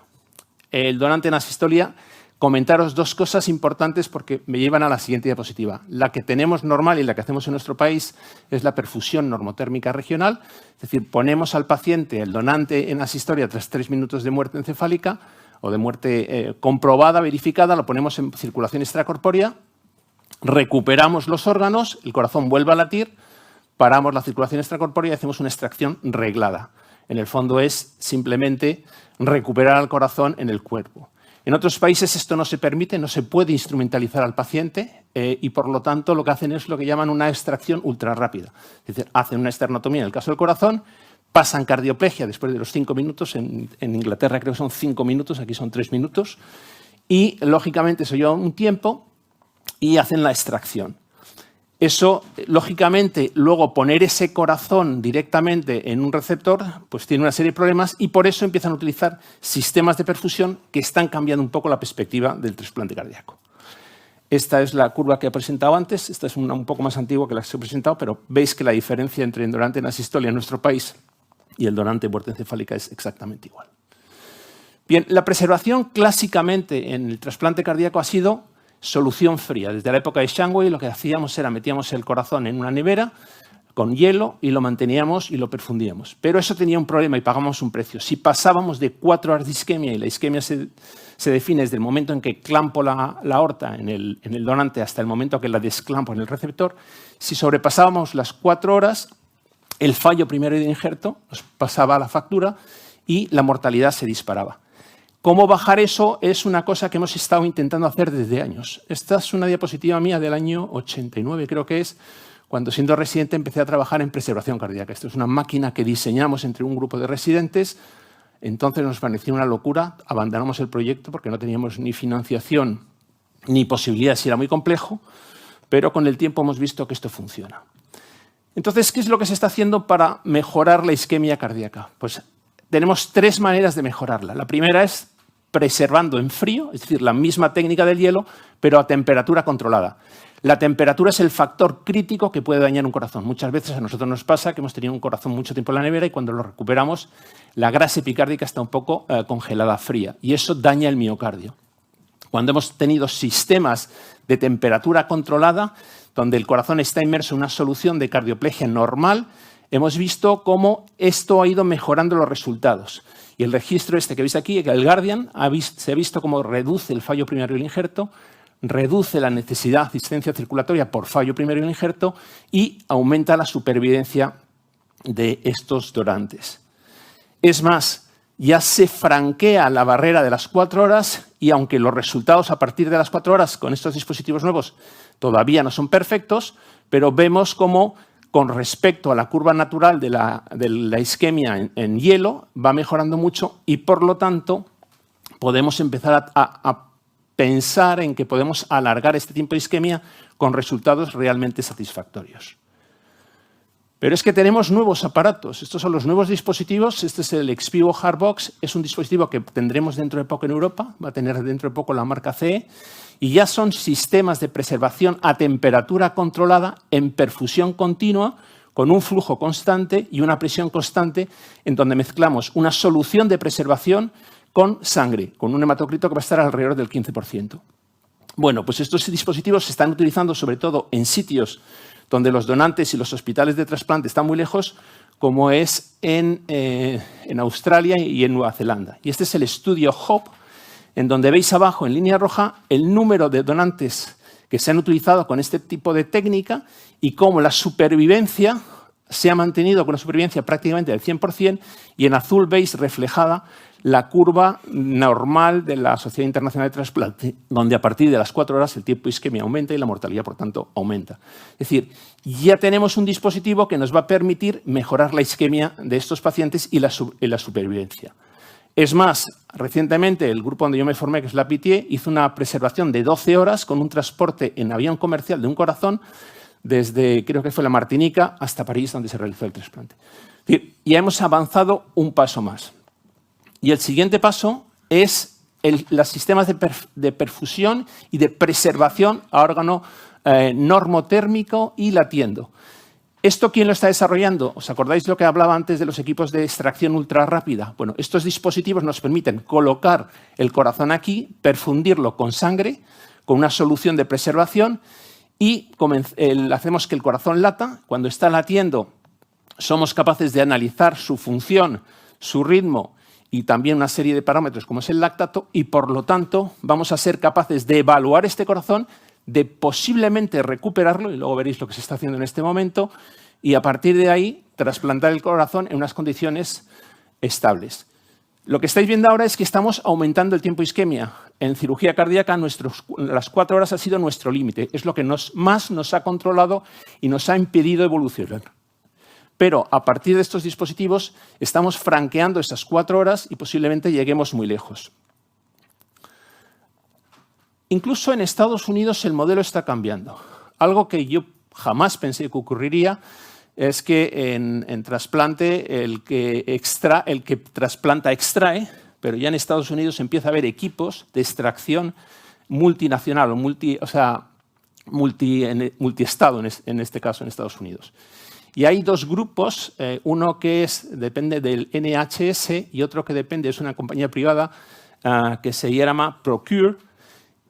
El donante en asistolia, comentaros 2 cosas importantes porque me llevan a la siguiente diapositiva. La que tenemos normal y la que hacemos en nuestro país es la perfusión normotérmica regional, es decir, ponemos al paciente, el donante en asistolia tras 3 minutos de muerte encefálica o de muerte comprobada, verificada, lo ponemos en circulación extracorpórea, recuperamos los órganos, el corazón vuelve a latir, paramos la circulación extracorpórea y hacemos una extracción reglada. En el fondo es simplemente recuperar al corazón en el cuerpo. En otros países esto no se permite, no se puede instrumentalizar al paciente y por lo tanto lo que hacen es lo que llaman una extracción ultra rápida. Es decir, hacen una esternotomía en el caso del corazón, pasan cardioplegia después de los 5 minutos, en Inglaterra creo que son 5 minutos, aquí son 3 minutos, y lógicamente eso lleva un tiempo y hacen la extracción. Eso, lógicamente, luego poner ese corazón directamente en un receptor, pues tiene una serie de problemas y por eso empiezan a utilizar sistemas de perfusión que están cambiando un poco la perspectiva del trasplante cardíaco. Esta es la curva que he presentado antes, esta es una un poco más antigua que la que os he presentado, pero veis que la diferencia entre el donante en asistolia en nuestro país y el donante en muerte encefálica es exactamente igual. Bien, la preservación clásicamente en el trasplante cardíaco ha sido solución fría. Desde la época de Shanway lo que hacíamos era metíamos el corazón en una nevera con hielo y lo manteníamos y lo perfundíamos. Pero eso tenía un problema y pagábamos un precio. Si pasábamos de 4 horas de isquemia, y la isquemia se define desde el momento en que clampo la aorta en el donante hasta el momento que la desclampo en el receptor, si sobrepasábamos las 4 horas, el fallo primero de injerto nos pasaba a la factura y la mortalidad se disparaba. ¿Cómo bajar eso? Es una cosa que hemos estado intentando hacer desde años. Esta es una diapositiva mía del año 89, creo que es, cuando siendo residente empecé a trabajar en preservación cardíaca. Esto es una máquina que diseñamos entre un grupo de residentes. Entonces nos pareció una locura, abandonamos el proyecto porque no teníamos ni financiación ni posibilidades, era muy complejo, pero con el tiempo hemos visto que esto funciona. Entonces, ¿qué es lo que se está haciendo para mejorar la isquemia cardíaca? Pues tenemos 3 maneras de mejorarla. La primera es preservando en frío, es decir, la misma técnica del hielo, pero a temperatura controlada. La temperatura es el factor crítico que puede dañar un corazón. Muchas veces a nosotros nos pasa que hemos tenido un corazón mucho tiempo en la nevera y cuando lo recuperamos, la grasa epicárdica está un poco congelada, fría, y eso daña el miocardio. Cuando hemos tenido sistemas de temperatura controlada, donde el corazón está inmerso en una solución de cardioplegia normal, hemos visto cómo esto ha ido mejorando los resultados. Y el registro este que veis aquí, el Guardian, se ha visto cómo reduce el fallo primario del injerto, reduce la necesidad de asistencia circulatoria por fallo primario del injerto y aumenta la supervivencia de estos donantes. Es más, ya se franquea la barrera de las 4 horas y aunque los resultados a partir de las 4 horas con estos dispositivos nuevos todavía no son perfectos, pero vemos cómo con respecto a la curva natural de la isquemia en hielo va mejorando mucho y por lo tanto podemos empezar a pensar en que podemos alargar este tiempo de isquemia con resultados realmente satisfactorios. Pero es que tenemos nuevos aparatos. Estos son los nuevos dispositivos. Este es el XVIVO HeartBox. Es un dispositivo que tendremos dentro de poco en Europa. Va a tener dentro de poco la marca CE. Y ya son sistemas de preservación a temperatura controlada en perfusión continua con un flujo constante y una presión constante en donde mezclamos una solución de preservación con sangre, con un hematocrito que va a estar alrededor del 15%. Bueno, pues estos dispositivos se están utilizando sobre todo en sitios donde los donantes y los hospitales de trasplante están muy lejos, como es en Australia y en Nueva Zelanda. Y este es el estudio HOPE, en donde veis abajo en línea roja el número de donantes que se han utilizado con este tipo de técnica y cómo la supervivencia se ha mantenido con una supervivencia prácticamente del 100% y en azul veis reflejada la curva normal de la Sociedad Internacional de Trasplante, donde a partir de las 4 horas el tiempo de isquemia aumenta y la mortalidad, por tanto, aumenta. Es decir, ya tenemos un dispositivo que nos va a permitir mejorar la isquemia de estos pacientes y la supervivencia. Es más, recientemente el grupo donde yo me formé, que es la PTA, hizo una preservación de 12 horas con un transporte en avión comercial de un corazón desde, creo que fue la Martinica, hasta París, donde se realizó el trasplante. Es decir, ya hemos avanzado un paso más. Y el siguiente paso es los sistemas de perfusión y de preservación a órgano normotérmico y latiendo. ¿Esto quién lo está desarrollando? ¿Os acordáis de lo que hablaba antes de los equipos de extracción ultra rápida? Bueno, estos dispositivos nos permiten colocar el corazón aquí, perfundirlo con sangre, con una solución de preservación y hacemos que el corazón lata. Cuando está latiendo, somos capaces de analizar su función, su ritmo y también una serie de parámetros como es el lactato y, por lo tanto, vamos a ser capaces de evaluar este corazón, de posiblemente recuperarlo, y luego veréis lo que se está haciendo en este momento, y a partir de ahí trasplantar el corazón en unas condiciones estables. Lo que estáis viendo ahora es que estamos aumentando el tiempo de isquemia. En cirugía cardíaca las 4 horas ha sido nuestro límite, es lo que más nos ha controlado y nos ha impedido evolucionar. Pero a partir de estos dispositivos estamos franqueando esas 4 horas y posiblemente lleguemos muy lejos. Incluso en Estados Unidos el modelo está cambiando. Algo que yo jamás pensé que ocurriría es que en trasplante el que trasplanta extrae, pero ya en Estados Unidos empieza a haber equipos de extracción multinacional o multiestado en este caso en Estados Unidos. Y hay 2 grupos, uno que depende del NHS y otro que es una compañía privada que se llama Procure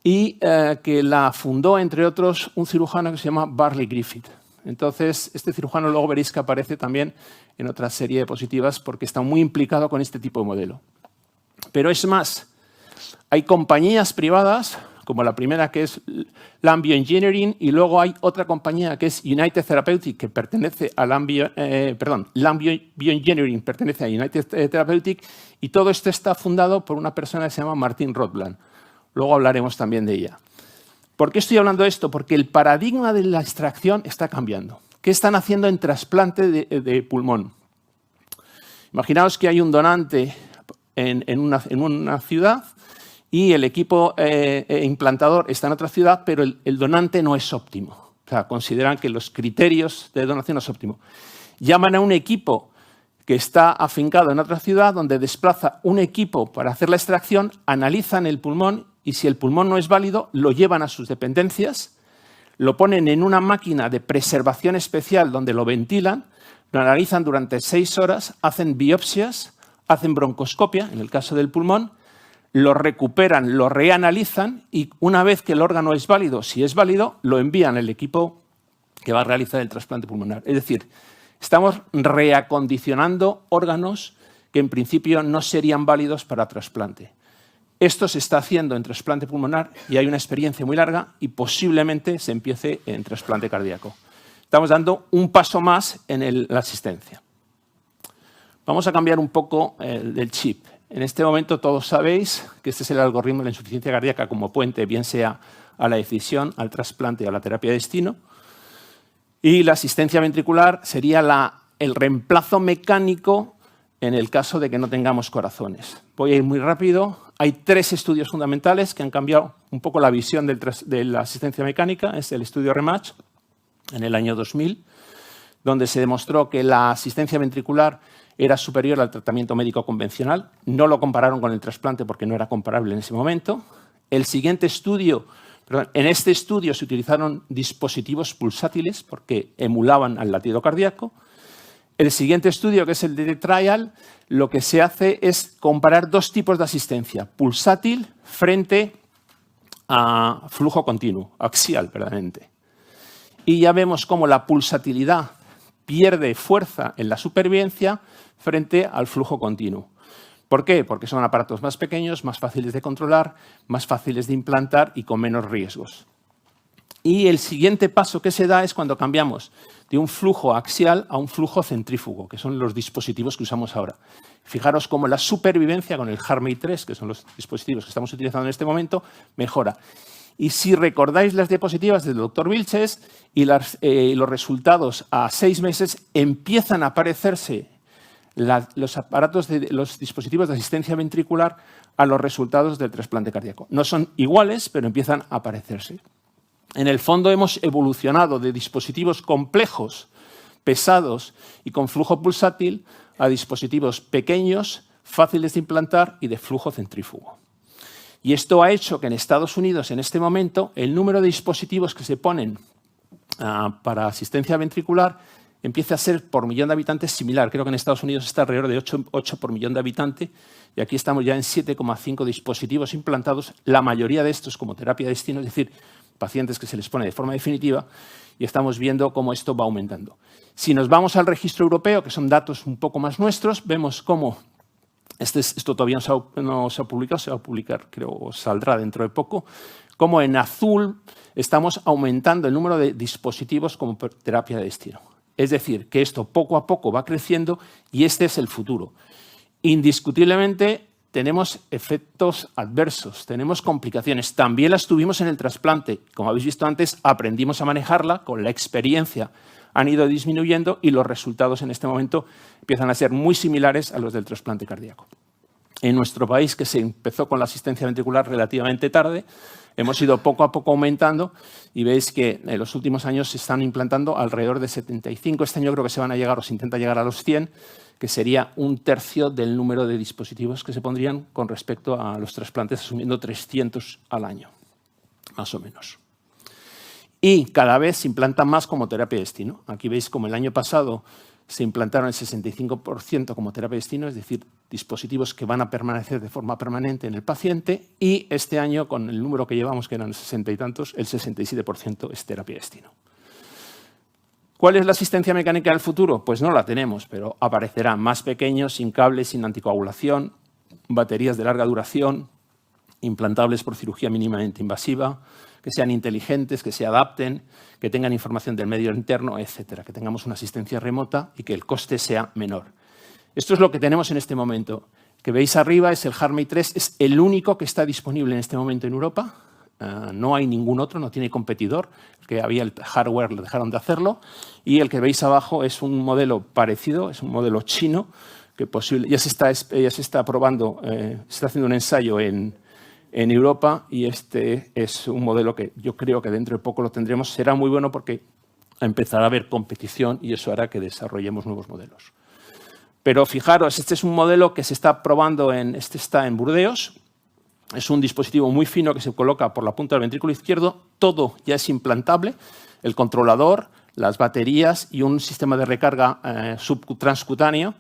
y que la fundó, entre otros, un cirujano que se llama Barley Griffith. Entonces, este cirujano luego veréis que aparece también en otra serie de diapositivas porque está muy implicado con este tipo de modelo. Pero es más, hay compañías privadas, como la primera que es Lung Bioengineering, y luego hay otra compañía que es United Therapeutics, que pertenece a Lung Bioengineering pertenece a United Therapeutics, y todo esto está fundado por una persona que se llama Martin Rotbland. Luego hablaremos también de ella. ¿Por qué estoy hablando de esto? Porque el paradigma de la extracción está cambiando. ¿Qué están haciendo en trasplante de pulmón? Imaginaos que hay un donante en una ciudad y el equipo implantador está en otra ciudad, pero el donante no es óptimo. O sea, consideran que los criterios de donación no son óptimos. Llaman a un equipo que está afincado en otra ciudad, donde desplaza un equipo para hacer la extracción, analizan el pulmón y si el pulmón no es válido, lo llevan a sus dependencias, lo ponen en una máquina de preservación especial donde lo ventilan, lo analizan durante 6 horas, hacen biopsias, hacen broncoscopia, en el caso del pulmón, lo recuperan, lo reanalizan y una vez que el órgano es válido, si es válido, lo envían al equipo que va a realizar el trasplante pulmonar. Es decir, estamos reacondicionando órganos que en principio no serían válidos para trasplante. Esto se está haciendo en trasplante pulmonar y hay una experiencia muy larga y posiblemente se empiece en trasplante cardíaco. Estamos dando un paso más en la asistencia. Vamos a cambiar un poco del chip. En este momento todos sabéis que este es el algoritmo de la insuficiencia cardíaca como puente, bien sea a la decisión, al trasplante o a la terapia de destino. Y la asistencia ventricular sería el reemplazo mecánico en el caso de que no tengamos corazones. Voy a ir muy rápido. Hay 3 estudios fundamentales que han cambiado un poco la visión de la asistencia mecánica. Es el estudio REMATCH en el año 2000, donde se demostró que la asistencia ventricular era superior al tratamiento médico convencional. No lo compararon con el trasplante porque no era comparable en ese momento. El siguiente estudio, en este estudio se utilizaron dispositivos pulsátiles porque emulaban al latido cardíaco. El siguiente estudio, que es el de Trial, lo que se hace es comparar 2 tipos de asistencia, pulsátil frente a flujo continuo, axial, verdaderamente. Y ya vemos cómo la pulsatilidad pierde fuerza en la supervivencia frente al flujo continuo. ¿Por qué? Porque son aparatos más pequeños, más fáciles de controlar, más fáciles de implantar y con menos riesgos. Y el siguiente paso que se da es cuando cambiamos de un flujo axial a un flujo centrífugo, que son los dispositivos que usamos ahora. Fijaros cómo la supervivencia con el HeartMate 3, que son los dispositivos que estamos utilizando en este momento, mejora. Y si recordáis las diapositivas del doctor Vilches y los resultados a 6 meses, empiezan a aparecerse los dispositivos de asistencia ventricular a los resultados del trasplante cardíaco. No son iguales, pero empiezan a aparecerse. En el fondo hemos evolucionado de dispositivos complejos, pesados y con flujo pulsátil a dispositivos pequeños, fáciles de implantar y de flujo centrífugo. Y esto ha hecho que en Estados Unidos, en este momento, el número de dispositivos que se ponen para asistencia ventricular empiece a ser por millón de habitantes similar. Creo que en Estados Unidos está alrededor de 8 por millón de habitantes y aquí estamos ya en 7,5 dispositivos implantados, la mayoría de estos como terapia de destino, es decir, pacientes que se les pone de forma definitiva y estamos viendo cómo esto va aumentando. Si nos vamos al registro europeo, que son datos un poco más nuestros, vemos cómo esto todavía no se ha publicado, se va a publicar, creo, saldrá dentro de poco, como en azul estamos aumentando el número de dispositivos como terapia de destino. Es decir, que esto poco a poco va creciendo y este es el futuro. Indiscutiblemente tenemos efectos adversos, tenemos complicaciones. También las tuvimos en el trasplante. Como habéis visto antes, aprendimos a manejarla, con la experiencia han ido disminuyendo y los resultados en este momento empiezan a ser muy similares a los del trasplante cardíaco. En nuestro país, que se empezó con la asistencia ventricular relativamente tarde, hemos ido poco a poco aumentando y veis que en los últimos años se están implantando alrededor de 75. Este año creo que se van a llegar o se intenta llegar a los 100, que sería 1/3 del número de dispositivos que se pondrían con respecto a los trasplantes, asumiendo 300 al año, más o menos. Y cada vez se implantan más como terapia de destino. Aquí veis como el año pasado se implantaron el 65% como terapia de destino, es decir, dispositivos que van a permanecer de forma permanente en el paciente, y este año, con el número que llevamos, que eran 60 y tantos, el 67% es terapia de destino. ¿Cuál es la asistencia mecánica del futuro? Pues no la tenemos, pero aparecerán más pequeños, sin cables, sin anticoagulación, baterías de larga duración, implantables por cirugía mínimamente invasiva, que sean inteligentes, que se adapten, que tengan información del medio interno, etcétera, que tengamos una asistencia remota y que el coste sea menor. Esto es lo que tenemos en este momento. Que veis arriba es el HeartMate 3, es el único que está disponible en este momento en Europa. no hay ningún otro, no tiene competidor. El que había el hardware lo dejaron de hacerlo. Y el que veis abajo es un modelo parecido, es un modelo chino, que ya se está probando, se está haciendo un ensayo en Europa, y este es un modelo que yo creo que dentro de poco lo tendremos. Será muy bueno porque empezará a haber competición y eso hará que desarrollemos nuevos modelos. Pero fijaros, este es un modelo que se está probando, este está en Burdeos. Es un dispositivo muy fino que se coloca por la punta del ventrículo izquierdo. Todo ya es implantable. El controlador, las baterías y un sistema de recarga subtranscutáneo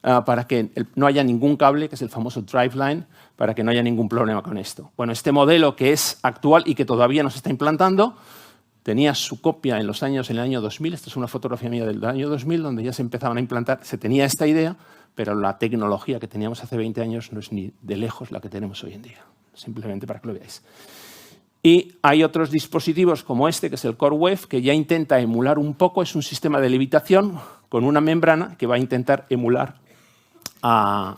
para que no haya ningún cable, que es el famoso driveline, para que no haya ningún problema con esto. Bueno, este modelo, que es actual y que todavía no se está implantando, tenía su copia en el año 2000. Esta es una fotografía mía del año 2000, donde ya se empezaban a implantar. Se tenía esta idea, pero la tecnología que teníamos hace 20 años no es ni de lejos la que tenemos hoy en día. Simplemente para que lo veáis. Y hay otros dispositivos como este, que es el CoreWave, que ya intenta emular un poco. Es un sistema de levitación con una membrana que va a intentar emular al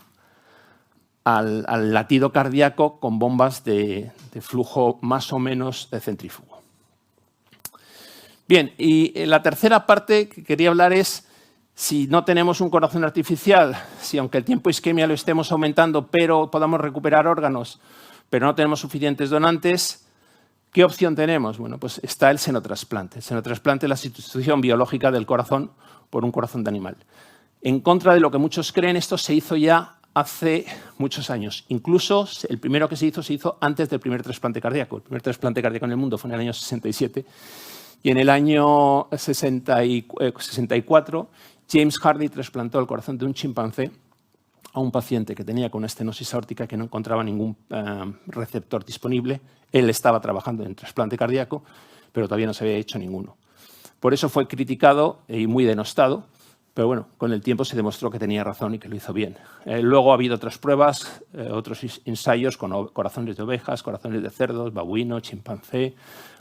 latido cardíaco con bombas de flujo más o menos centrífugo. Bien, y la tercera parte que quería hablar es, si no tenemos un corazón artificial, si aunque el tiempo isquemia lo estemos aumentando, pero podamos recuperar órganos, pero no tenemos suficientes donantes, ¿qué opción tenemos? Bueno, pues está el xenotrasplante. El xenotrasplante es la sustitución biológica del corazón por un corazón de animal. En contra de lo que muchos creen, esto se hizo ya hace muchos años. Incluso el primero que se hizo antes del primer trasplante cardíaco. El primer trasplante cardíaco en el mundo fue en el año 67. Y en el año 64, James Hardy trasplantó el corazón de un chimpancé a un paciente que tenía con una estenosis aórtica que no encontraba ningún receptor disponible. Él estaba trabajando en trasplante cardíaco, pero todavía no se había hecho ninguno. Por eso fue criticado y muy denostado, pero bueno, con el tiempo se demostró que tenía razón y que lo hizo bien. Luego ha habido otras pruebas, otros ensayos con corazones de ovejas, corazones de cerdos, babuino, chimpancé.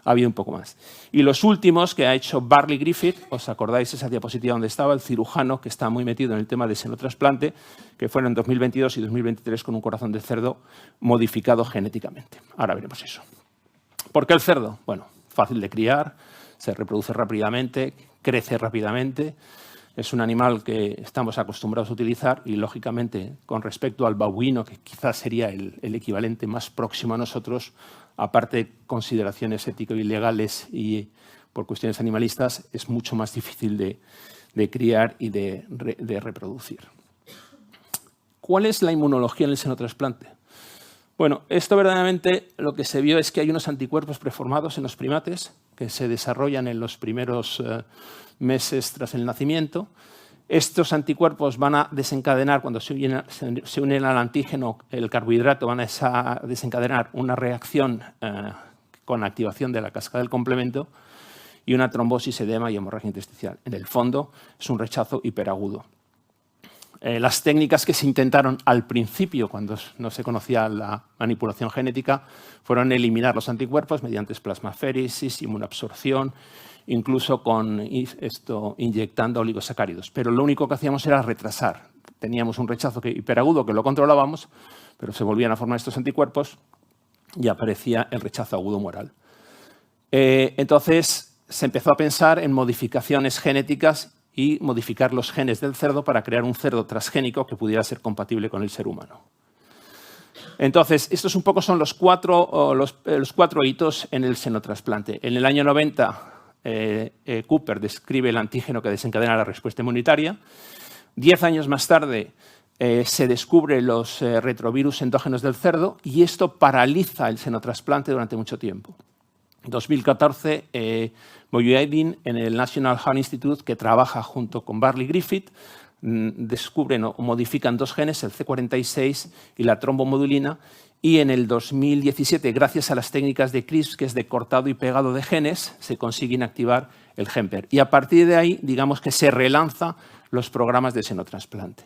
Ha habido un poco más. Y los últimos que ha hecho Bartley Griffith, ¿os acordáis esa diapositiva donde estaba el cirujano que está muy metido en el tema de xenotrasplante, que fueron en 2022 y 2023 con un corazón de cerdo modificado genéticamente? Ahora veremos eso. ¿Por qué el cerdo? Bueno, fácil de criar, se reproduce rápidamente, crece rápidamente. Es un animal que estamos acostumbrados a utilizar y, lógicamente, con respecto al babuino, que quizás sería el equivalente más próximo a nosotros, aparte de consideraciones ético-ilegales y por cuestiones animalistas, es mucho más difícil de criar y de reproducir. ¿Cuál es la inmunología en el xenotrasplante? Bueno, esto verdaderamente lo que se vio es que hay unos anticuerpos preformados en los primates que se desarrollan en los primeros meses tras el nacimiento. Estos anticuerpos van a desencadenar, cuando se unen al antígeno, el carbohidrato, van a desencadenar una reacción con activación de la cascada del complemento y una trombosis, edema y hemorragia intersticial. En el fondo es un rechazo hiperagudo. Las técnicas que se intentaron al principio, cuando no se conocía la manipulación genética, fueron eliminar los anticuerpos mediante plasmaféresis, inmunoabsorción, incluso inyectando oligosacáridos. Pero lo único que hacíamos era retrasar. Teníamos un rechazo hiperagudo que lo controlábamos, pero se volvían a formar estos anticuerpos y aparecía el rechazo agudo humoral. Entonces se empezó a pensar en modificaciones genéticas y modificar los genes del cerdo para crear un cerdo transgénico que pudiera ser compatible con el ser humano. Entonces, estos un poco son los cuatro hitos en el xenotrasplante. En el año 90, Cooper describe el antígeno que desencadena la respuesta inmunitaria. 10 años más tarde, se descubre los retrovirus endógenos del cerdo y esto paraliza el xenotrasplante durante mucho tiempo. En 2014, Mujahedin, en el National Heart Institute, que trabaja junto con Bartley Griffith, descubren o modifican dos genes, el C46 y la trombomodulina, y en el 2017, gracias a las técnicas de CRISPR, que es de cortado y pegado de genes, se consiguen activar el GEMPER. Y a partir de ahí, digamos que se relanza los programas de xenotrasplante.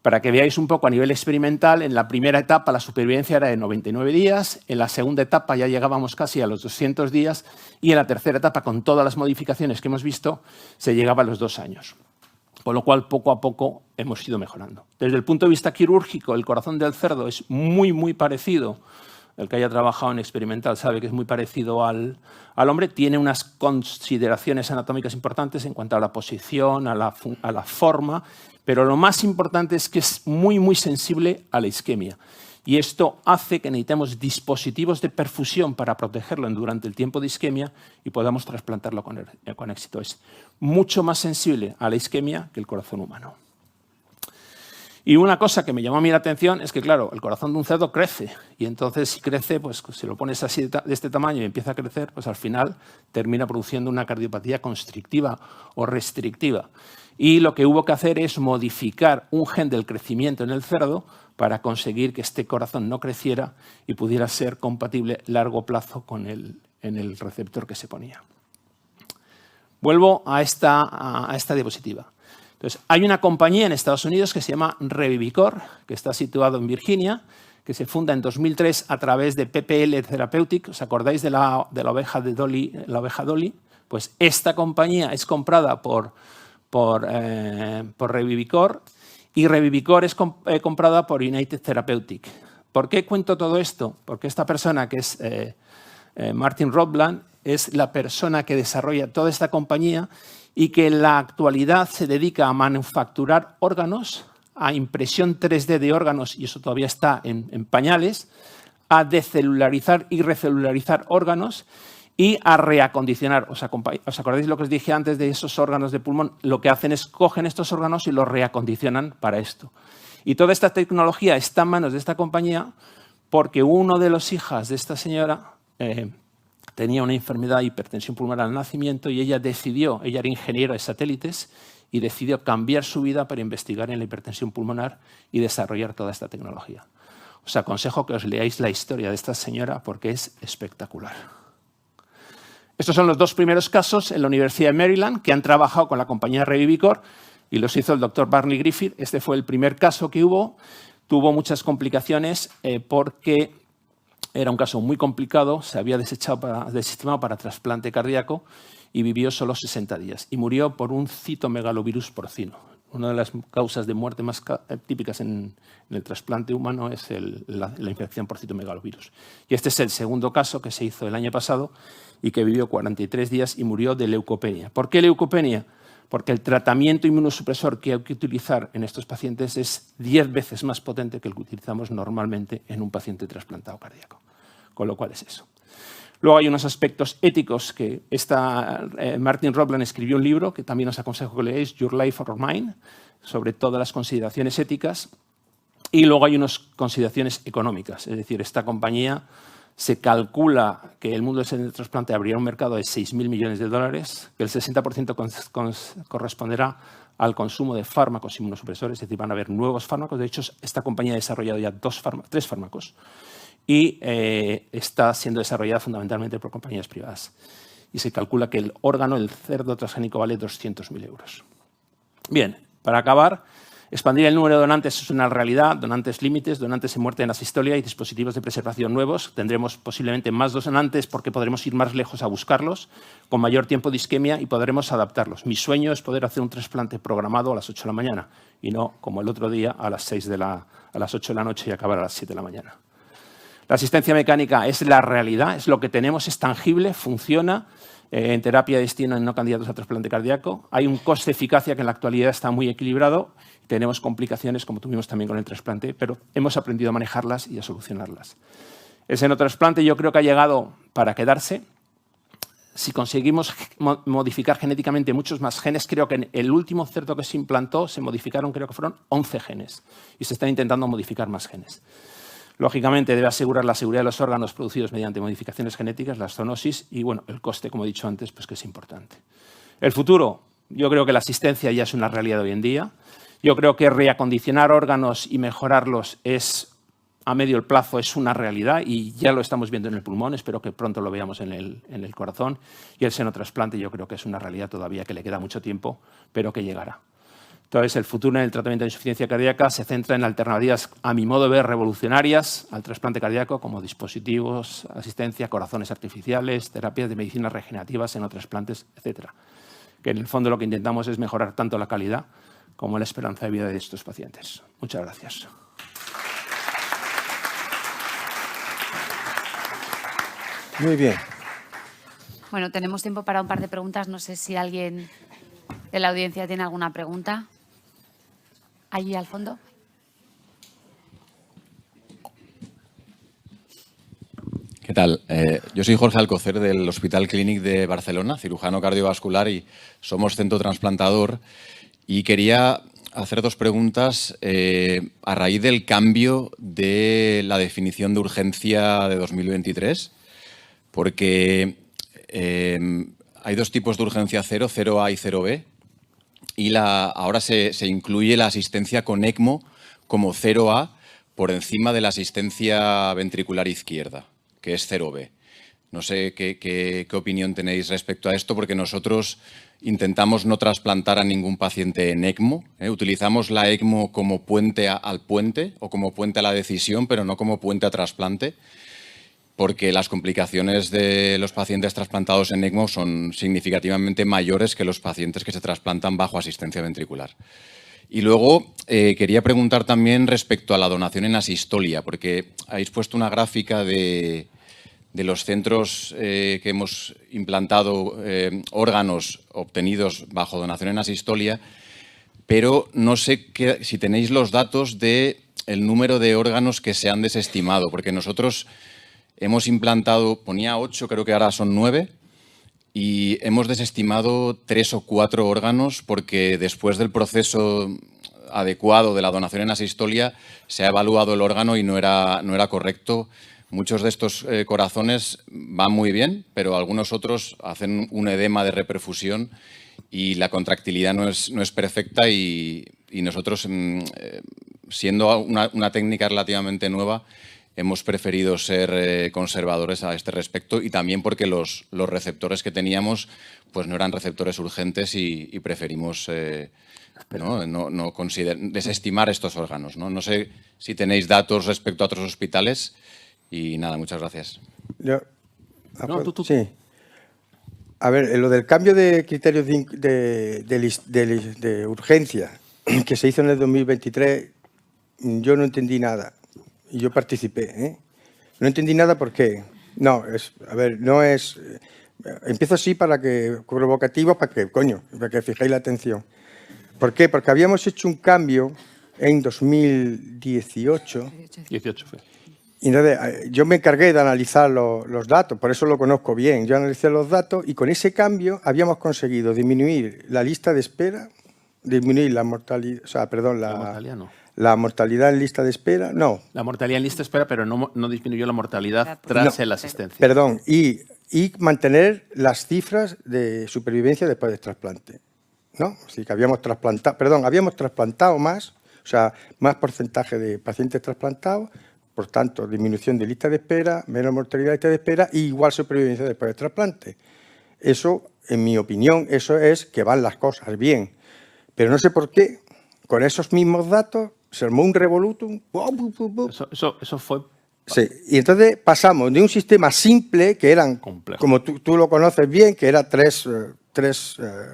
Para que veáis un poco a nivel experimental, en la primera etapa la supervivencia era de 99 días, en la segunda etapa ya llegábamos casi a los 200 días y en la tercera etapa, con todas las modificaciones que hemos visto, se llegaba a los 2 años. Con lo cual, poco a poco hemos ido mejorando. Desde el punto de vista quirúrgico, el corazón del cerdo es muy, muy parecido el que haya trabajado en experimental sabe que es muy parecido al hombre, tiene unas consideraciones anatómicas importantes en cuanto a la posición, a la forma, pero lo más importante es que es muy, muy sensible a la isquemia. Y esto hace que necesitemos dispositivos de perfusión para protegerlo durante el tiempo de isquemia y podamos trasplantarlo con éxito. Es mucho más sensible a la isquemia que el corazón humano. Y una cosa que me llamó a mí la atención es que, claro, el corazón de un cerdo crece. Y entonces, si crece, pues si lo pones así de este tamaño y empieza a crecer, pues al final termina produciendo una cardiopatía constrictiva o restrictiva. Y lo que hubo que hacer es modificar un gen del crecimiento en el cerdo para conseguir que este corazón no creciera y pudiera ser compatible a largo plazo en el receptor que se ponía. Vuelvo a esta diapositiva. Entonces, hay una compañía en Estados Unidos que se llama Revivicor, que está situado en Virginia, que se funda en 2003 a través de PPL Therapeutic. ¿Os acordáis de la oveja de Dolly, la oveja Dolly? Pues esta compañía es comprada por Revivicor y Revivicor es comprada por United Therapeutic. ¿Por qué cuento todo esto? Porque esta persona, que es Martin Rodbland, es la persona que desarrolla toda esta compañía y que en la actualidad se dedica a manufacturar órganos, a impresión 3D de órganos, y eso todavía está en pañales, a decelularizar y recelularizar órganos y a reacondicionar. ¿Os acordáis lo que os dije antes de esos órganos de pulmón? Lo que hacen es cogen estos órganos y los reacondicionan para esto. Y toda esta tecnología está en manos de esta compañía porque uno de los hijos de esta señora tenía una enfermedad de hipertensión pulmonar al nacimiento y ella era ingeniera de satélites y decidió cambiar su vida para investigar en la hipertensión pulmonar y desarrollar toda esta tecnología. Os aconsejo que os leáis la historia de esta señora porque es espectacular. Estos son los dos primeros casos en la Universidad de Maryland que han trabajado con la compañía Revivicor y los hizo el doctor Barney Griffith. Este fue el primer caso que hubo. Tuvo muchas complicaciones porque era un caso muy complicado, se había desestimado para trasplante cardíaco y vivió solo 60 días. Y murió por un citomegalovirus porcino. Una de las causas de muerte más típicas en el trasplante humano es la infección por citomegalovirus. Y este es el segundo caso que se hizo el año pasado y que vivió 43 días y murió de leucopenia. ¿Por qué leucopenia? Porque el tratamiento inmunosupresor que hay que utilizar en estos pacientes es 10 veces más potente que el que utilizamos normalmente en un paciente trasplantado cardíaco. Con lo cual es eso. Luego hay unos aspectos éticos que Martin Rodbland escribió un libro que también os aconsejo que leáis, Your Life or Mine, sobre todas las consideraciones éticas. Y luego hay unas consideraciones económicas. Es decir, esta compañía se calcula que el mundo del trasplante abrirá un mercado de 6.000 millones de dólares, que el 60% corresponderá al consumo de fármacos inmunosupresores, es decir, van a haber nuevos fármacos. De hecho, esta compañía ha desarrollado ya 3 fármacos y está siendo desarrollada fundamentalmente por compañías privadas. Y se calcula que el órgano, el cerdo transgénico, vale 200.000 euros. Bien, para acabar, expandir el número de donantes es una realidad, donantes límites, donantes en muerte en asistolia y dispositivos de preservación nuevos. Tendremos posiblemente más donantes porque podremos ir más lejos a buscarlos, con mayor tiempo de isquemia y podremos adaptarlos. Mi sueño es poder hacer un trasplante programado a las 8 de la mañana y no como el otro día a las 8 de la noche y acabar a las 7 de la mañana. La asistencia mecánica es la realidad, es lo que tenemos, es tangible, funciona. En terapia de destino en no candidatos a trasplante cardíaco. Hay un coste-eficacia que en la actualidad está muy equilibrado. Tenemos complicaciones, como tuvimos también con el trasplante, pero hemos aprendido a manejarlas y a solucionarlas. El xenotrasplante yo creo que ha llegado para quedarse. Si conseguimos modificar genéticamente muchos más genes, creo que en el último cerdo que se implantó se modificaron, creo que fueron 11 genes. Y se están intentando modificar más genes. Lógicamente, debe asegurar la seguridad de los órganos producidos mediante modificaciones genéticas, la zoonosis y, bueno, el coste, como he dicho antes, pues que es importante. El futuro, yo creo que la asistencia ya es una realidad hoy en día. Yo creo que reacondicionar órganos y mejorarlos a medio plazo es una realidad y ya lo estamos viendo en el pulmón. Espero que pronto lo veamos en el corazón. Y el xenotrasplante yo creo que es una realidad todavía que le queda mucho tiempo, pero que llegará. Entonces, el futuro en el tratamiento de insuficiencia cardíaca se centra en alternativas, a mi modo de ver, revolucionarias al trasplante cardíaco, como dispositivos, asistencia, corazones artificiales, terapias de medicinas regenerativas, xenotrasplantes, etc. Que en el fondo lo que intentamos es mejorar tanto la calidad como la esperanza de vida de estos pacientes. Muchas gracias. Muy bien. Bueno, tenemos tiempo para un par de preguntas. No sé si alguien de la audiencia tiene alguna pregunta. Allí al fondo. ¿Qué tal? Yo soy Jorge Alcocer del Hospital Clínic de Barcelona, cirujano cardiovascular, y somos centro trasplantador. Y quería hacer dos preguntas a raíz del cambio de la definición de urgencia de 2023, porque hay dos tipos de urgencia cero, 0A y 0B, y ahora se incluye la asistencia con ECMO como 0A por encima de la asistencia ventricular izquierda, que es 0B. No sé qué opinión tenéis respecto a esto, porque nosotros intentamos no trasplantar a ningún paciente en ECMO. Utilizamos la ECMO como puente al puente o como puente a la decisión, pero no como puente a trasplante, porque las complicaciones de los pacientes trasplantados en ECMO son significativamente mayores que los pacientes que se trasplantan bajo asistencia ventricular. Y luego quería preguntar también respecto a la donación en asistolia, porque habéis puesto una gráfica de los centros que hemos implantado órganos obtenidos bajo donación en asistolia, pero no sé si tenéis los datos del número de órganos que se han desestimado, porque nosotros hemos implantado, ponía 8, creo que ahora son 9, y hemos desestimado 3 o 4 órganos porque después del proceso adecuado de la donación en asistolia se ha evaluado el órgano y no era correcto. Muchos de estos corazones van muy bien, pero algunos otros hacen un edema de reperfusión y la contractilidad no es perfecta, y nosotros, siendo una técnica relativamente nueva, hemos preferido ser conservadores a este respecto, y también porque los receptores que teníamos pues no eran receptores urgentes y preferimos desestimar estos órganos, ¿no? No sé si tenéis datos respecto a otros hospitales. Y nada, muchas gracias. Tú. Sí. A ver, lo del cambio de criterios de urgencia que se hizo en el 2023, yo no entendí nada. Y yo participé. No entendí nada porque... No, no es... Empiezo así provocativo para que fijéis la atención. ¿Por qué? Porque habíamos hecho un cambio en 2018. 18 fue. Y entonces, yo me encargué de analizar los datos, por eso lo conozco bien. Yo analicé los datos y con ese cambio habíamos conseguido disminuir la lista de espera, disminuir la mortalidad, la mortalidad en lista de espera, no. La mortalidad en lista de espera, pero no disminuyó la mortalidad tras la asistencia. Perdón, y mantener las cifras de supervivencia después del trasplante, ¿no? Así que habíamos trasplantado más, o sea, más porcentaje de pacientes trasplantados. Por tanto, disminución de lista de espera, menos mortalidad de lista de espera y igual supervivencia después del trasplante. Eso, en mi opinión, eso es que van las cosas bien. Pero no sé por qué, con esos mismos datos, se armó un revolutum. Eso fue... Sí, y entonces pasamos de un sistema simple, que eran, complejo, como tú lo conoces bien, que era tres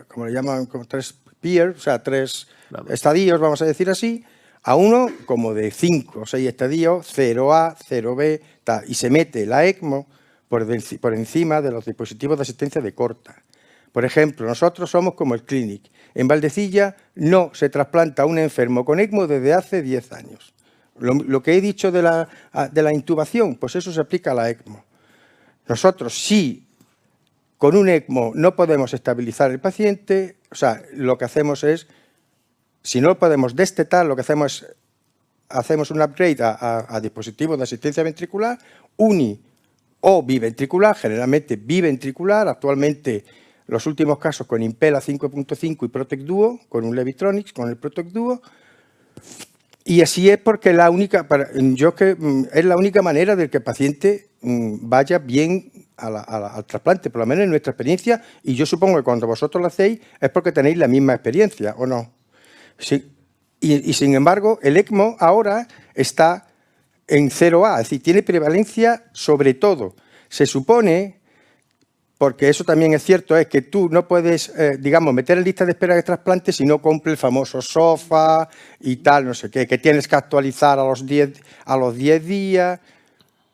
como le llaman, como 3 peers, o sea, 3 estadios, vamos a decir así, a uno como de 5 o 6 estadios, 0A, 0B, y se mete la ECMO por encima de los dispositivos de asistencia de corta. Por ejemplo, nosotros somos como el Clínic. En Valdecilla no se trasplanta a un enfermo con ECMO desde hace 10 años. Lo que he dicho de la intubación, pues eso se aplica a la ECMO. Nosotros, si con un ECMO no podemos estabilizar el paciente, o sea, lo que hacemos es, si no podemos destetar, lo que hacemos un upgrade a dispositivos de asistencia ventricular, uni o biventricular, generalmente biventricular, actualmente los últimos casos con Impella 5.5 y Protect Duo, con un Levitronics, con el Protect Duo, y así es porque es la única manera de que el paciente vaya bien al trasplante, por lo menos en nuestra experiencia, y yo supongo que cuando vosotros lo hacéis es porque tenéis la misma experiencia, ¿o no? Sí. Y sin embargo, el ECMO ahora está en 0A, es decir, tiene prevalencia sobre todo. Se supone, porque eso también es cierto, es que tú no puedes, meter en lista de espera de trasplante si no cumple el famoso SOFA y tal, no sé qué, que tienes que actualizar a los 10 días.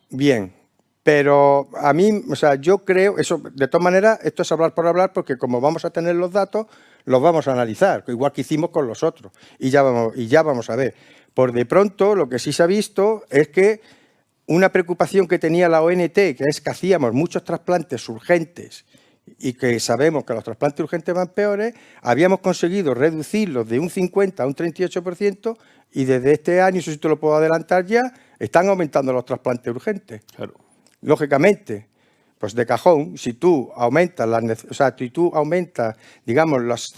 Bien, Pero a mí, o sea, yo creo, eso, de todas maneras, esto es hablar por hablar, porque como vamos a tener los datos, los vamos a analizar, igual que hicimos con los otros, y ya vamos a ver. Por de pronto, lo que sí se ha visto es que una preocupación que tenía la ONT, que es que hacíamos muchos trasplantes urgentes y que sabemos que los trasplantes urgentes van peores, habíamos conseguido reducirlos de un 50 a un 38%, y desde este año, eso sí te lo puedo adelantar ya, están aumentando los trasplantes urgentes. Claro. Lógicamente, pues de cajón, si tú aumentas, digamos, las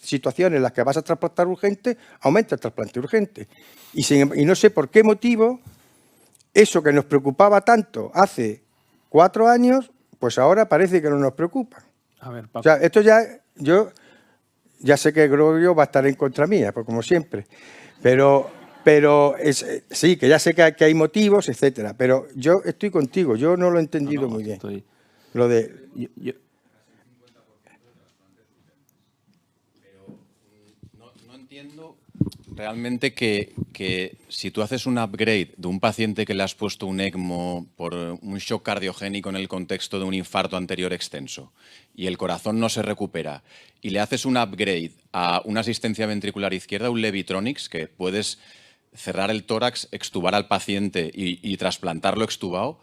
situaciones en las que vas a trasplantar urgente, aumenta el trasplante urgente. Y no sé por qué motivo, eso que nos preocupaba tanto hace 4 años, pues ahora parece que no nos preocupa. A ver, Paco. O sea, esto yo ya sé que Gregorio va a estar en contra mía, pues como siempre, pero sí, que ya sé que hay motivos, etcétera, pero yo estoy contigo, yo no lo he entendido muy bien. Lo de... No entiendo realmente que si tú haces un upgrade de un paciente que le has puesto un ECMO por un shock cardiogénico en el contexto de un infarto anterior extenso y el corazón no se recupera, y le haces un upgrade a una asistencia ventricular izquierda, un Levitronics, que puedes cerrar el tórax, extubar al paciente y trasplantarlo extubado,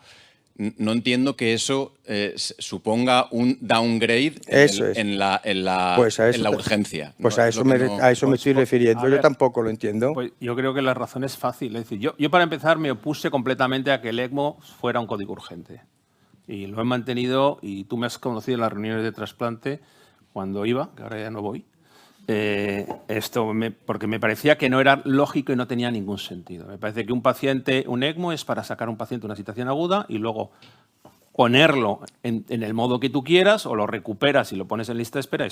no entiendo que eso suponga un downgrade en la urgencia. Pues a eso me estoy refiriendo. Yo tampoco lo entiendo. Pues yo creo que la razón es fácil. Es decir, yo para empezar me opuse completamente a que el ECMO fuera un código urgente. Y lo he mantenido, y tú me has conocido en las reuniones de trasplante cuando iba, que ahora ya no voy. Porque me parecía que no era lógico y no tenía ningún sentido. Me parece que un ECMO es para sacar a un paciente de una situación aguda y luego ponerlo en el modo que tú quieras, o lo recuperas y lo pones en lista de espera.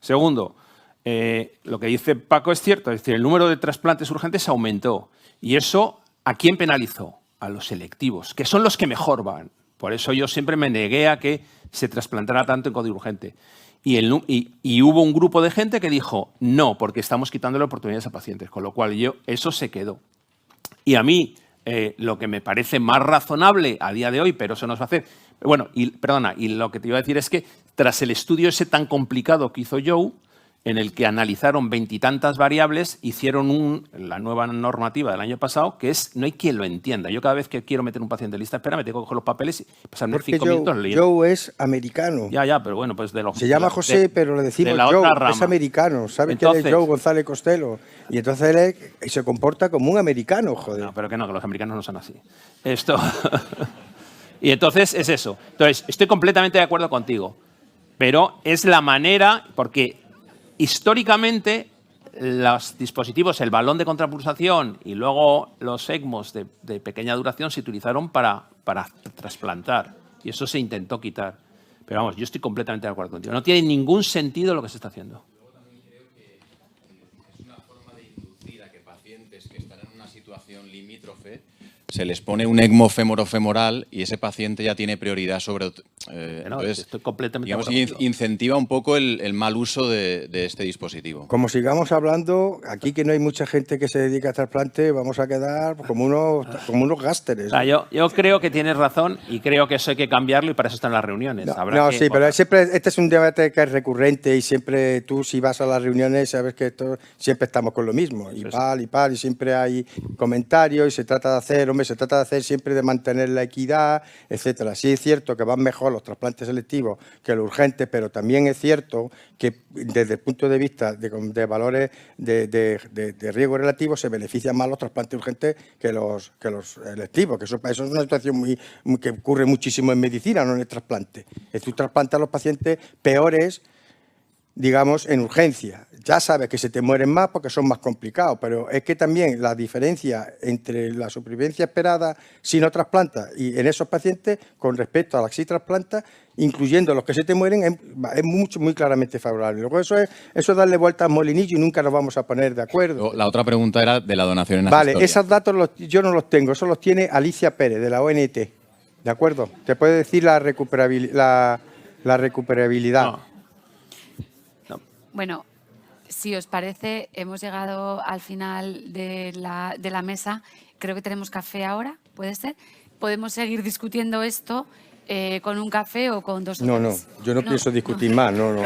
Segundo, lo que dice Paco es cierto, es decir, el número de trasplantes urgentes aumentó, y eso ¿a quién penalizó? A los selectivos, que son los que mejor van. Por eso yo siempre me negué a que se trasplantara tanto en código urgente. Y hubo un grupo de gente que dijo no, porque estamos quitándole oportunidades a pacientes, con lo cual eso se quedó. Y a mí, lo que me parece más razonable a día de hoy, pero eso nos va a hacer... Bueno, y lo que te iba a decir es que tras el estudio ese tan complicado que hizo Joe, en el que analizaron 20 y tantas variables, hicieron la nueva normativa del año pasado, que es, no hay quien lo entienda. Yo cada vez que quiero meter un paciente en lista de espera, me tengo que coger los papeles y pasarme 5 minutos leyendo. Joe es americano. Ya, pero bueno, pues se llama José, pero le decimos Joe, es americano. ¿Sabe quién es Joe González Costello? Y entonces él se comporta como un americano, joder. No, pero que los americanos no son así. Y entonces es eso. Entonces, estoy completamente de acuerdo contigo, pero es la manera, porque históricamente los dispositivos, el balón de contrapulsación y luego los ECMOs de pequeña duración se utilizaron para trasplantar, y eso se intentó quitar. Pero vamos, yo estoy completamente de acuerdo contigo. No tiene ningún sentido lo que se está haciendo. Luego también creo que es una forma de inducir a que pacientes que están en una situación limítrofe se les pone un ECMO femorofemoral y ese paciente ya tiene prioridad sobre... entonces, estoy completamente digamos, de acuerdo. incentiva un poco el mal uso de este dispositivo. Como sigamos hablando, aquí que no hay mucha gente que se dedica a trasplante, vamos a quedar como unos gásteres. Yo creo que tienes razón, y creo que eso hay que cambiarlo, y para eso están las reuniones. Pero siempre este es un debate que es recurrente, y siempre tú, si vas a las reuniones, sabes que siempre estamos con lo mismo, y siempre hay comentarios, y se trata de hacer siempre de mantener la equidad, etcétera. Sí es cierto que van mejor los trasplantes selectivos que los urgentes, pero también es cierto que desde el punto de vista de valores de riesgo relativo se benefician más los trasplantes urgentes que los selectivos, que eso es una situación que ocurre muchísimo en medicina, no en el trasplante. Tú trasplantas a los pacientes peores, digamos, en urgencia. Ya sabes que se te mueren más porque son más complicados, pero es que también la diferencia entre la supervivencia esperada si no trasplantas y en esos pacientes con respecto a la que sí trasplantas, incluyendo los que se te mueren, es muy claramente favorable. Luego eso es darle vueltas al molinillo y nunca nos vamos a poner de acuerdo. La otra pregunta era de la donación en Vale, esos datos yo no los tengo, eso los tiene Alicia Pérez, de la ONT. ¿De acuerdo? Te puede decir la recuperabilidad. No. Bueno, si os parece, hemos llegado al final de la mesa. Creo que tenemos café ahora, ¿puede ser? podemos seguir discutiendo esto con un café o con dos No, horas. yo no pienso discutir más, no.